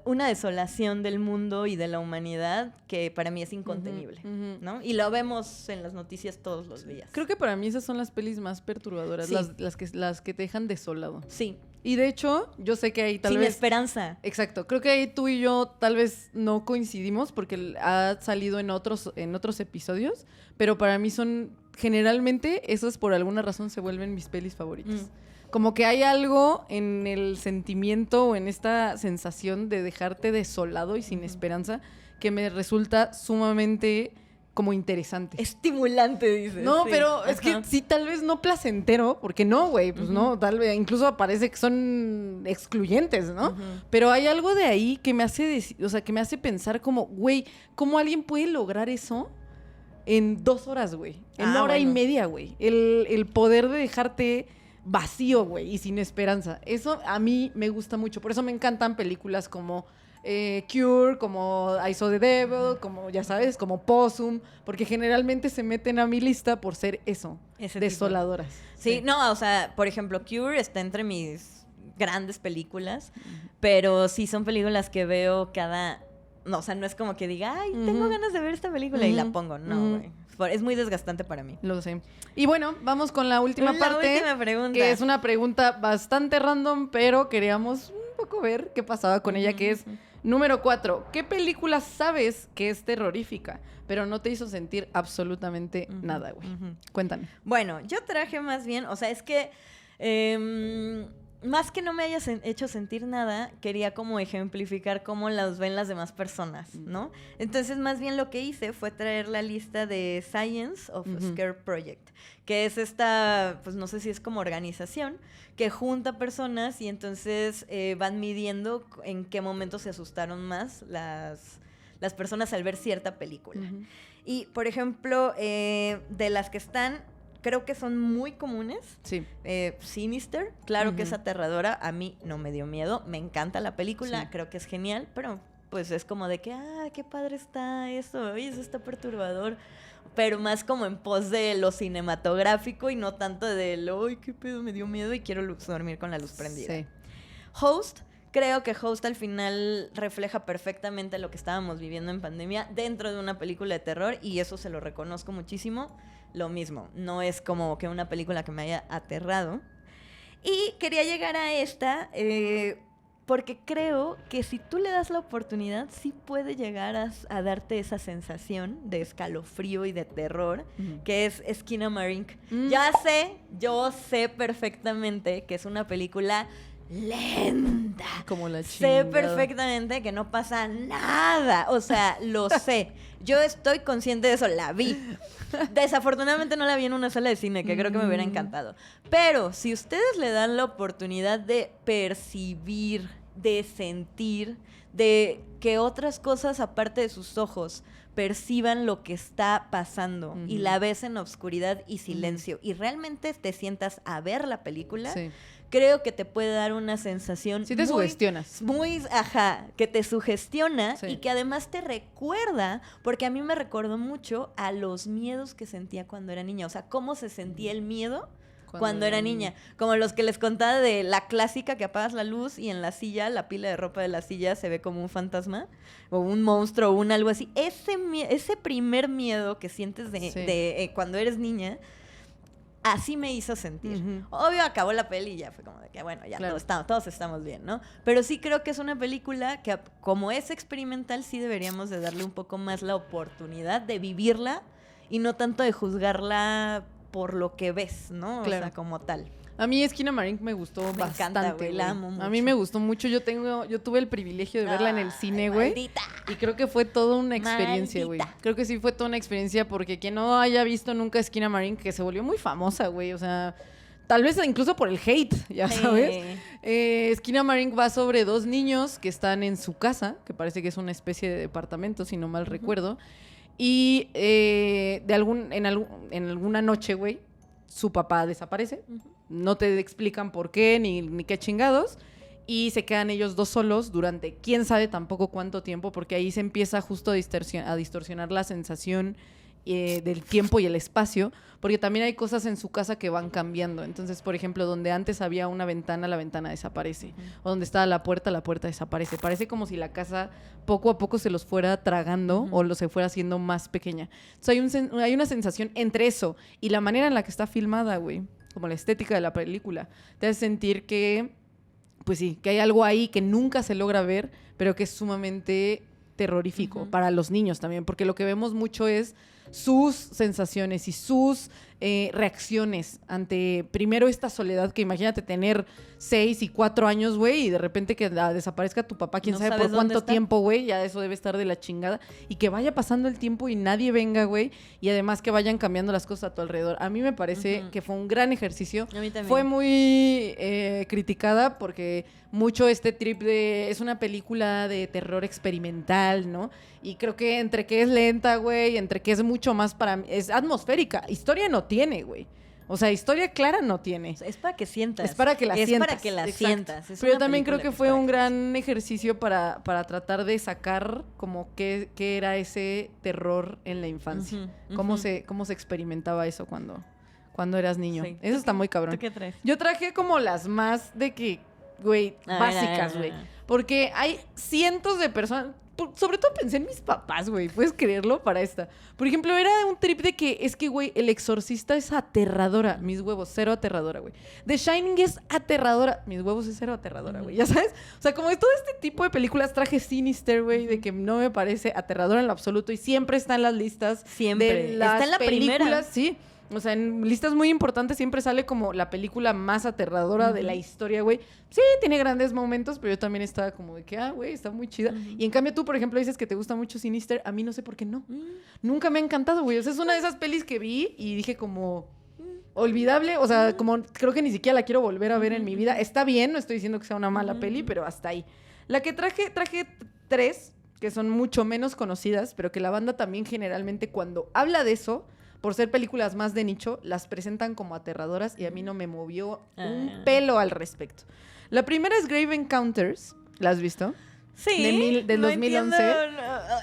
una desolación del mundo y de la humanidad que para mí es incontenible, ¿no? Y lo vemos en las noticias todos los días. Creo que para mí esas son las pelis más perturbadoras, las que te dejan desolado. Sí. Y de hecho, yo sé que ahí Sin esperanza. Exacto. Creo que ahí tú y yo tal vez no coincidimos porque ha salido en otros episodios, pero para mí generalmente esas por alguna razón se vuelven mis pelis favoritas. Como que hay algo en el sentimiento o en esta sensación de dejarte desolado y sin esperanza que me resulta sumamente como interesante. Estimulante, dices. No, sí. Pero es que sí, tal vez no placentero, porque no, güey, pues no, tal vez, incluso parece que son excluyentes, ¿no? Pero hay algo de ahí que me hace, que me hace pensar como, güey, ¿cómo alguien puede lograr eso en 2 horas, güey? En 1 hora y media, güey. El poder de dejarte vacío, güey, y sin esperanza. Eso a mí me gusta mucho. Por eso me encantan películas como Cure, como I Saw the Devil, como, ya sabes, como Possum, porque generalmente se meten a mi lista por ser eso, desoladoras. Sí, no, o sea, por ejemplo, Cure está entre mis grandes películas, pero sí son películas que veo cada... No, o sea, no es como que diga, ay, tengo ganas de ver esta película y la pongo. No, güey. Es muy desgastante para mí. Lo sé. Y bueno, vamos con la última parte. La última pregunta. Que es una pregunta bastante random, pero queríamos un poco ver qué pasaba con ella, que es número 4. ¿Qué película sabes que es terrorífica, pero no te hizo sentir absolutamente nada, güey? Cuéntame. Bueno, yo traje más bien, o sea, es que... más que no me hayas hecho sentir nada, quería como ejemplificar cómo las ven las demás personas, ¿no? Entonces, más bien lo que hice fue traer la lista de Science of Scare Project, que es esta, pues no sé si es como organización, que junta personas y entonces van midiendo en qué momento se asustaron más las personas al ver cierta película. Y, por ejemplo, de las que están... Creo que son muy comunes. Sí. Sinister, claro que es aterradora. A mí no me dio miedo. Me encanta la película. Sí. Creo que es genial. Pero pues es como de que, qué padre está eso. Oye, eso está perturbador. Pero más como en pos de lo cinematográfico y no tanto de lo, ay, qué pedo, me dio miedo y quiero dormir con la luz prendida. Sí. Host. Creo que Host al final refleja perfectamente lo que estábamos viviendo en pandemia dentro de una película de terror y eso se lo reconozco muchísimo. Lo mismo, no es como que una película que me haya aterrado. Y quería llegar a esta porque creo que si tú le das la oportunidad, sí puede llegar a darte esa sensación de escalofrío y de terror, que es Skinamarink. Yo sé perfectamente que es una película lenta. Como la chingada. Sé perfectamente que no pasa nada. O sea, lo sé. Yo estoy consciente de eso. La vi. Desafortunadamente no la vi en una sala de cine, que creo que me hubiera encantado. Pero si ustedes le dan la oportunidad de percibir, de sentir, de que otras cosas aparte de sus ojos perciban lo que está pasando y la ves en obscuridad y silencio y realmente te sientas a ver la película, creo que te puede dar una sensación sí te sugestionas. Que te sugestiona y que además te recuerda, porque a mí me recordó mucho a los miedos que sentía cuando era niña, o sea, cómo se sentía el miedo cuando era niña. Como los que les contaba de la clásica que apagas la luz y en la silla, la pila de ropa de la silla se ve como un fantasma o un monstruo o un algo así. Ese primer miedo que sientes de cuando eres niña, así me hizo sentir. Obvio, acabó la peli y ya fue como de que, bueno, ya claro, todos estamos bien, ¿no? Pero sí creo que es una película que, como es experimental, sí deberíamos de darle un poco más la oportunidad de vivirla y no tanto de juzgarla por lo que ves, ¿no? Claro. O sea, como tal. A mí Skinamarink me gustó bastante, encanta, güey. La amo mucho. A mí me gustó mucho. Yo tuve el privilegio de verla en el cine, güey. Y creo que fue toda una experiencia, güey. Creo que sí fue toda una experiencia porque quien no haya visto nunca Skinamarink, que se volvió muy famosa, güey. O sea, tal vez incluso por el hate, ya sabes. Skinamarink va sobre 2 niños que están en su casa, que parece que es una especie de departamento, si no mal recuerdo. Y en alguna noche, güey, su papá desaparece. No te explican por qué ni qué chingados. Y se quedan ellos 2 solos durante quién sabe tampoco cuánto tiempo, porque ahí se empieza justo a distorsionar la sensación del tiempo y el espacio, porque también hay cosas en su casa que van cambiando. Entonces, por ejemplo, donde antes había una ventana, la ventana desaparece. O donde estaba la puerta desaparece. Parece como si la casa poco a poco se los fuera tragando o se fuera haciendo más pequeña. Entonces hay una sensación entre eso y la manera en la que está filmada, güey, como la estética de la película, te hace sentir que, pues sí, que hay algo ahí que nunca se logra ver, pero que es sumamente terrorífico para los niños también, porque lo que vemos mucho es sus sensaciones y sus reacciones ante, primero, esta soledad, que imagínate tener 6 y 4 años, güey, y de repente que desaparezca tu papá, quién sabe por cuánto tiempo, güey, ya eso debe estar de la chingada, y que vaya pasando el tiempo y nadie venga, güey, y además que vayan cambiando las cosas a tu alrededor. A mí me parece que fue un gran ejercicio. A mí también. Fue muy criticada porque mucho este trip es una película de terror experimental, ¿no? Y creo que entre que es lenta, güey, entre que es mucho más es atmosférica. Historia no tiene, güey. O sea, historia clara no tiene. Es para que sientas. Es para que la sientas. Es para que la sientas. Pero yo también creo que fue un gran ejercicio para tratar de sacar como qué era ese terror en la infancia. Cómo se experimentaba eso cuando eras niño. Sí. Eso está muy cabrón. ¿Tú qué traes? Yo traje como las más de que güey, básicas, güey. Porque hay cientos de personas... Sobre todo pensé en mis papás, güey. ¿Puedes creerlo? Para esta. Por ejemplo, era un trip de que es que, güey, El Exorcista es aterradora. Mis huevos, cero aterradora, güey. The Shining es aterradora. Mis huevos es cero aterradora, güey. ¿Ya sabes? O sea, como de todo este tipo de películas traje Sinister, güey, de que no me parece aterradora en lo absoluto y siempre está en las listas. Siempre. De las está en la películas, primera. Sí. O sea, en listas muy importantes siempre sale como la película más aterradora de la historia, güey. Sí, tiene grandes momentos, pero yo también estaba como de que, güey, está muy chida. Y en cambio tú, por ejemplo, dices que te gusta mucho Sinister. A mí no sé por qué no. Nunca me ha encantado, güey. O sea, es una de esas pelis que vi y dije como... olvidable. O sea, como creo que ni siquiera la quiero volver a ver en mi vida. Está bien, no estoy diciendo que sea una mala peli, pero hasta ahí. La que traje 3, que son mucho menos conocidas, pero que la banda también generalmente cuando habla de eso... por ser películas más de nicho, las presentan como aterradoras y a mí no me movió un pelo al respecto. La primera es Grave Encounters. ¿La has visto? Sí. Del 2011.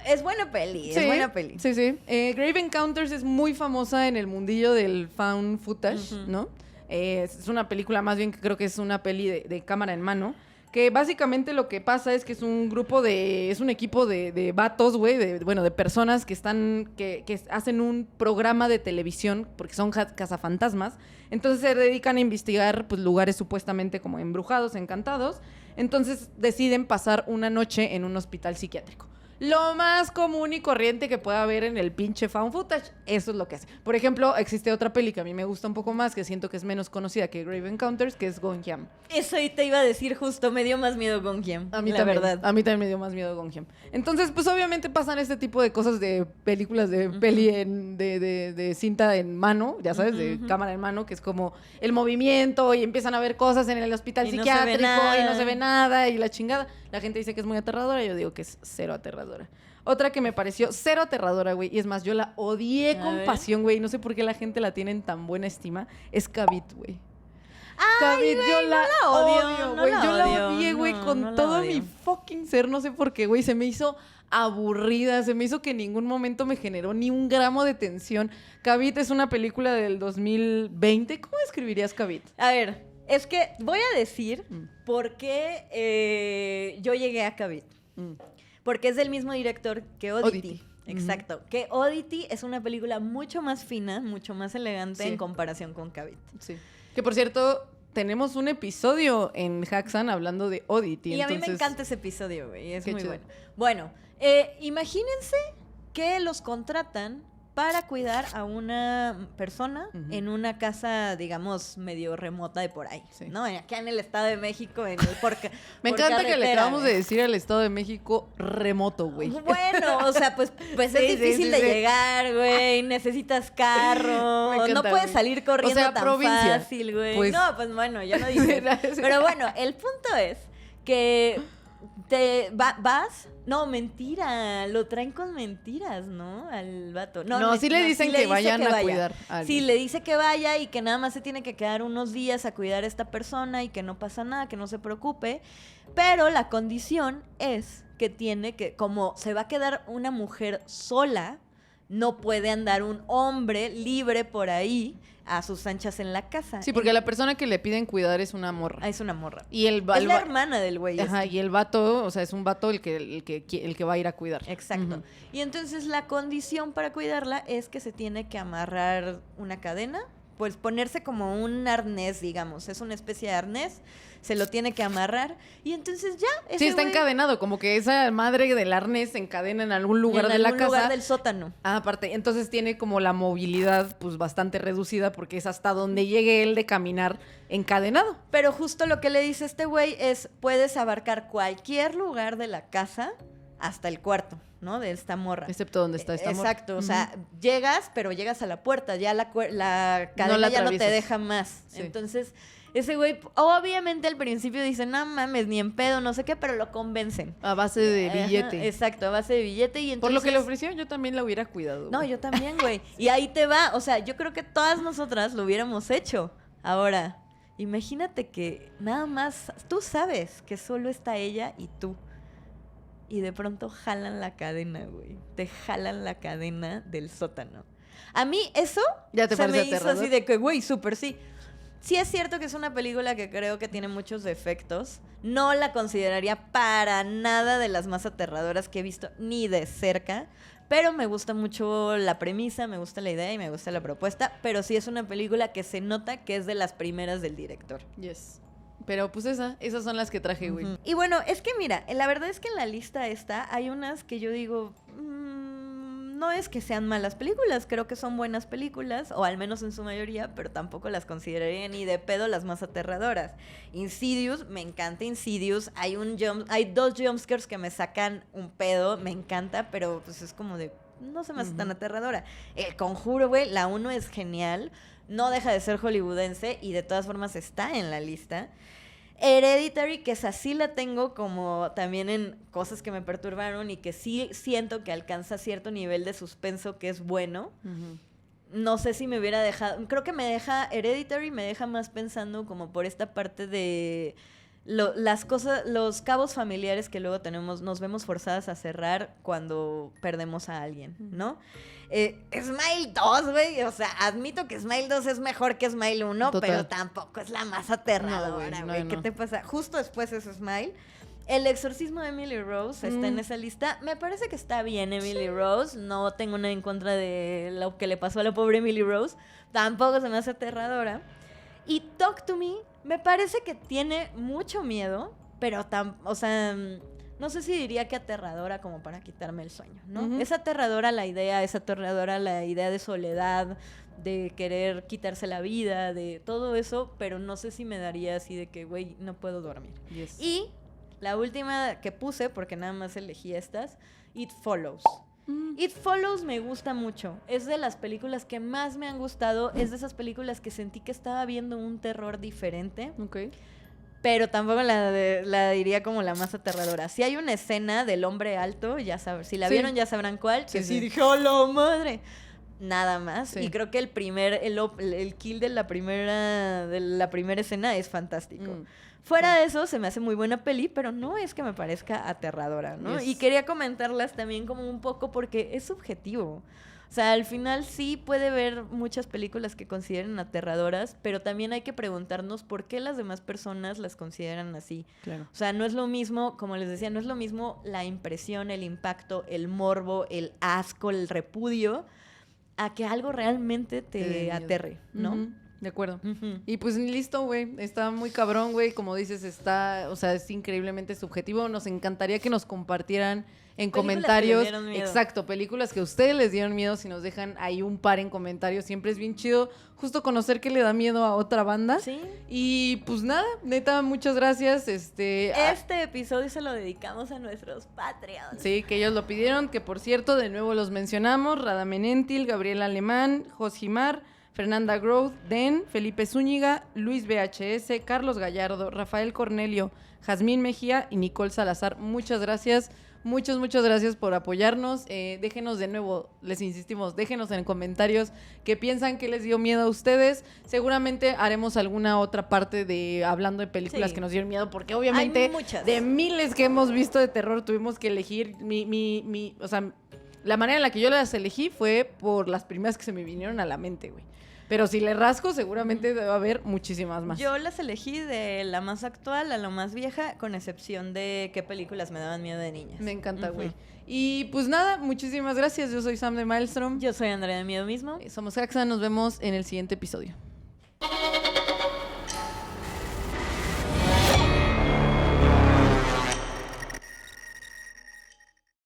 Es buena peli, Sí, es buena peli. Sí, sí. Grave Encounters es muy famosa en el mundillo del found footage, ¿no? Es una película, más bien que creo que es una peli de cámara en mano. Que básicamente lo que pasa es que es un equipo de vatos, güey, de personas que hacen un programa de televisión, porque son cazafantasmas. Entonces se dedican a investigar, pues, lugares supuestamente como embrujados, encantados. Entonces deciden pasar una noche en un hospital psiquiátrico. Lo más común y corriente que pueda haber en el pinche found footage. Eso es lo que hace. Por ejemplo, existe otra peli que a mí me gusta un poco más, que siento que es menos conocida que Grave Encounters, que es Gonjiam. Eso ahí te iba a decir justo, me dio más miedo Gonjiam. A mí también, verdad. A mí también me dio más miedo Gonjiam. Entonces, pues obviamente pasan este tipo de cosas de películas de peli de cinta en mano, ya sabes, de cámara en mano, que es como el movimiento y empiezan a ver cosas en el hospital psiquiátrico y no se ve nada y la chingada. La gente dice que es muy aterradora, yo digo que es cero aterradora. Otra que me pareció cero aterradora, güey, y es más, yo la odié con pasión, güey, no sé por qué la gente la tiene en tan buena estima, es Kavit, güey. Kavit, yo la odio, güey. Yo la odié, güey, con todo mi fucking ser, no sé por qué, güey, se me hizo aburrida, se me hizo que en ningún momento me generó ni un gramo de tensión. Kavit es una película del 2020, ¿cómo describirías Kavit? A ver, es que voy a decir por qué yo llegué a Kavit. Porque es del mismo director que Oddity. Exacto. Que Oddity es una película mucho más fina, mucho más elegante en comparación con Kavit. Sí. Que por cierto, tenemos un episodio en Haxan hablando de Oddity. Y entonces... a mí me encanta ese episodio, güey. Es muy chido. bueno. Bueno, imagínense que los contratan para cuidar a una persona en una casa, digamos, medio remota de por ahí, ¿no? Acá en el Estado de México, en el Me encanta que le acabamos de decir al Estado de México remoto, güey. Bueno, o sea, pues es difícil de llegar, güey. Necesitas carro. Me encanta, no puedes salir corriendo tan provincia. fácil, güey. Pues... No, pues bueno, yo no dije. Pero bueno, el punto es que vas... No, mentira. Lo traen con mentiras, ¿no? Al vato. No, sí le dicen que vayan a cuidar a alguien. Sí, le dice que vaya y que nada más se tiene que quedar unos días a cuidar a esta persona y que no pasa nada, que no se preocupe. Pero la condición es que tiene que, como se va a quedar una mujer sola, no puede andar un hombre libre por ahí a sus anchas en la casa. Sí, porque la persona que le piden cuidar es una morra. Ah, es una morra. Y es la hermana del güey. Ajá, y el vato, o sea, es un vato el que va a ir a cuidar. Exacto. Y entonces la condición para cuidarla es que se tiene que amarrar una cadena, pues ponerse como un arnés, digamos. Es una especie de arnés. Se lo tiene que amarrar y entonces ya. Sí, está encadenado, como que esa madre del arnés se encadena en algún lugar de la casa. En algún lugar del sótano. Ah, aparte, entonces tiene como la movilidad pues bastante reducida porque es hasta donde llegue él de caminar encadenado. Pero justo lo que le dice este güey es, puedes abarcar cualquier lugar de la casa hasta el cuarto, ¿no? De esta morra. Excepto donde está esta morra. Exacto, o sea, llegas, pero llegas a la puerta, ya la cadena ya no te deja más. Sí. Entonces... ese güey, obviamente al principio dice, no mames, ni en pedo, no sé qué, pero lo convencen. A base de billete. Ajá, exacto, a base de billete. Y entonces, por lo que le ofreció, yo también la hubiera cuidado. No, yo también, güey. Y ahí te va, o sea, yo creo que todas nosotras lo hubiéramos hecho. Ahora, imagínate que nada más, tú sabes que solo está ella y tú. Y de pronto jalan la cadena, güey. Te jalan la cadena del sótano. A mí eso ya te me parece hizo así de que, güey, súper sí. Sí es cierto que es una película que creo que tiene muchos defectos. No la consideraría para nada de las más aterradoras que he visto, ni de cerca. Pero me gusta mucho la premisa, me gusta la idea y me gusta la propuesta. Pero sí es una película que se nota que es de las primeras del director. Yes. Pero pues esas son las que traje, güey. Uh-huh. Y bueno, es que mira, la verdad es que en la lista esta hay unas que yo digo... no es que sean malas películas, creo que son buenas películas, o al menos en su mayoría, pero tampoco las consideraría ni de pedo las más aterradoras. Insidious, me encanta Insidious, hay 2 jumpscares que me sacan un pedo, me encanta, pero pues es como de, no se me hace tan aterradora. El Conjuro, güey, la 1 es genial, no deja de ser hollywoodense y de todas formas está en la lista. Hereditary, que esa sí la tengo como también en cosas que me perturbaron y que sí siento que alcanza cierto nivel de suspenso que es bueno. Uh-huh. No sé si me hubiera dejado... Creo que Hereditary me deja más pensando como por esta parte de... las cosas, los cabos familiares que luego nos vemos forzadas a cerrar cuando perdemos a alguien, ¿no? Smile 2, güey, o sea, admito que Smile 2 es mejor que Smile 1, total, pero tampoco es la más aterradora, güey. ¿Qué te pasa? Justo después es Smile. El exorcismo de Emily Rose está en esa lista. Me parece que está bien Emily Rose. No tengo nada en contra de lo que le pasó a la pobre Emily Rose. Tampoco se me hace aterradora. Y Talk to Me me parece que tiene mucho miedo, pero no sé si diría que aterradora como para quitarme el sueño, ¿no? Uh-huh. Es aterradora la idea de soledad, de querer quitarse la vida, de todo eso, pero no sé si me daría así de que, güey, no puedo dormir. Yes. Y la última que puse, porque nada más elegí estas, It Follows. It Follows me gusta mucho. Es de las películas que más me han gustado. Es de esas películas que sentí que estaba viendo un terror diferente. Okay. Pero tampoco la diría como la más aterradora. Si hay una escena del hombre alto, ya saben, si la vieron ya sabrán cuál. Que sí dije, ¡oh, la madre! Nada más. Sí. Y creo que el kill de la primera escena es fantástico. Fuera de eso, se me hace muy buena peli, pero no es que me parezca aterradora, ¿no? Yes. Y quería comentarlas también como un poco porque es subjetivo. O sea, al final sí puede haber muchas películas que consideren aterradoras, pero también hay que preguntarnos por qué las demás personas las consideran así. Claro. O sea, no es lo mismo, como les decía, no es lo mismo la impresión, el impacto, el morbo, el asco, el repudio, a que algo realmente te aterre, ¿no? Uh-huh. De acuerdo. Uh-huh. Y pues listo, güey. Está muy cabrón, güey. Como dices, es increíblemente subjetivo. Nos encantaría que nos compartieran en comentarios. Exacto, películas que a ustedes les dieron miedo. Si nos dejan ahí un par en comentarios, siempre es bien chido justo conocer que le da miedo a otra banda. Sí. Y pues nada, neta, muchas gracias. Este episodio se lo dedicamos a nuestros Patreons. Sí, que ellos lo pidieron. Que por cierto, de nuevo los mencionamos: Radamenentil, Gabriel Alemán, Josjimar, Fernanda Groth, Den, Felipe Zúñiga, Luis VHS, Carlos Gallardo, Rafael Cornelio, Jazmín Mejía y Nicole Salazar. Muchas gracias. Muchas gracias por apoyarnos. Déjenos de nuevo, les insistimos, déjenos en comentarios qué piensan, qué les dio miedo a ustedes. Seguramente haremos alguna otra parte de hablando de películas que nos dieron miedo, porque obviamente de miles que hemos visto de terror tuvimos que elegir o sea, la manera en la que yo las elegí fue por las primeras que se me vinieron a la mente, güey. Pero si le rasco, seguramente debe haber muchísimas más. Yo las elegí de la más actual a la más vieja, con excepción de qué películas me daban miedo de niñas. Me encanta, güey. Y pues nada, muchísimas gracias. Yo soy Sam de Maelstrom. Yo soy Andrea de Miedo Mismo. Somos Haxa. Nos vemos en el siguiente episodio.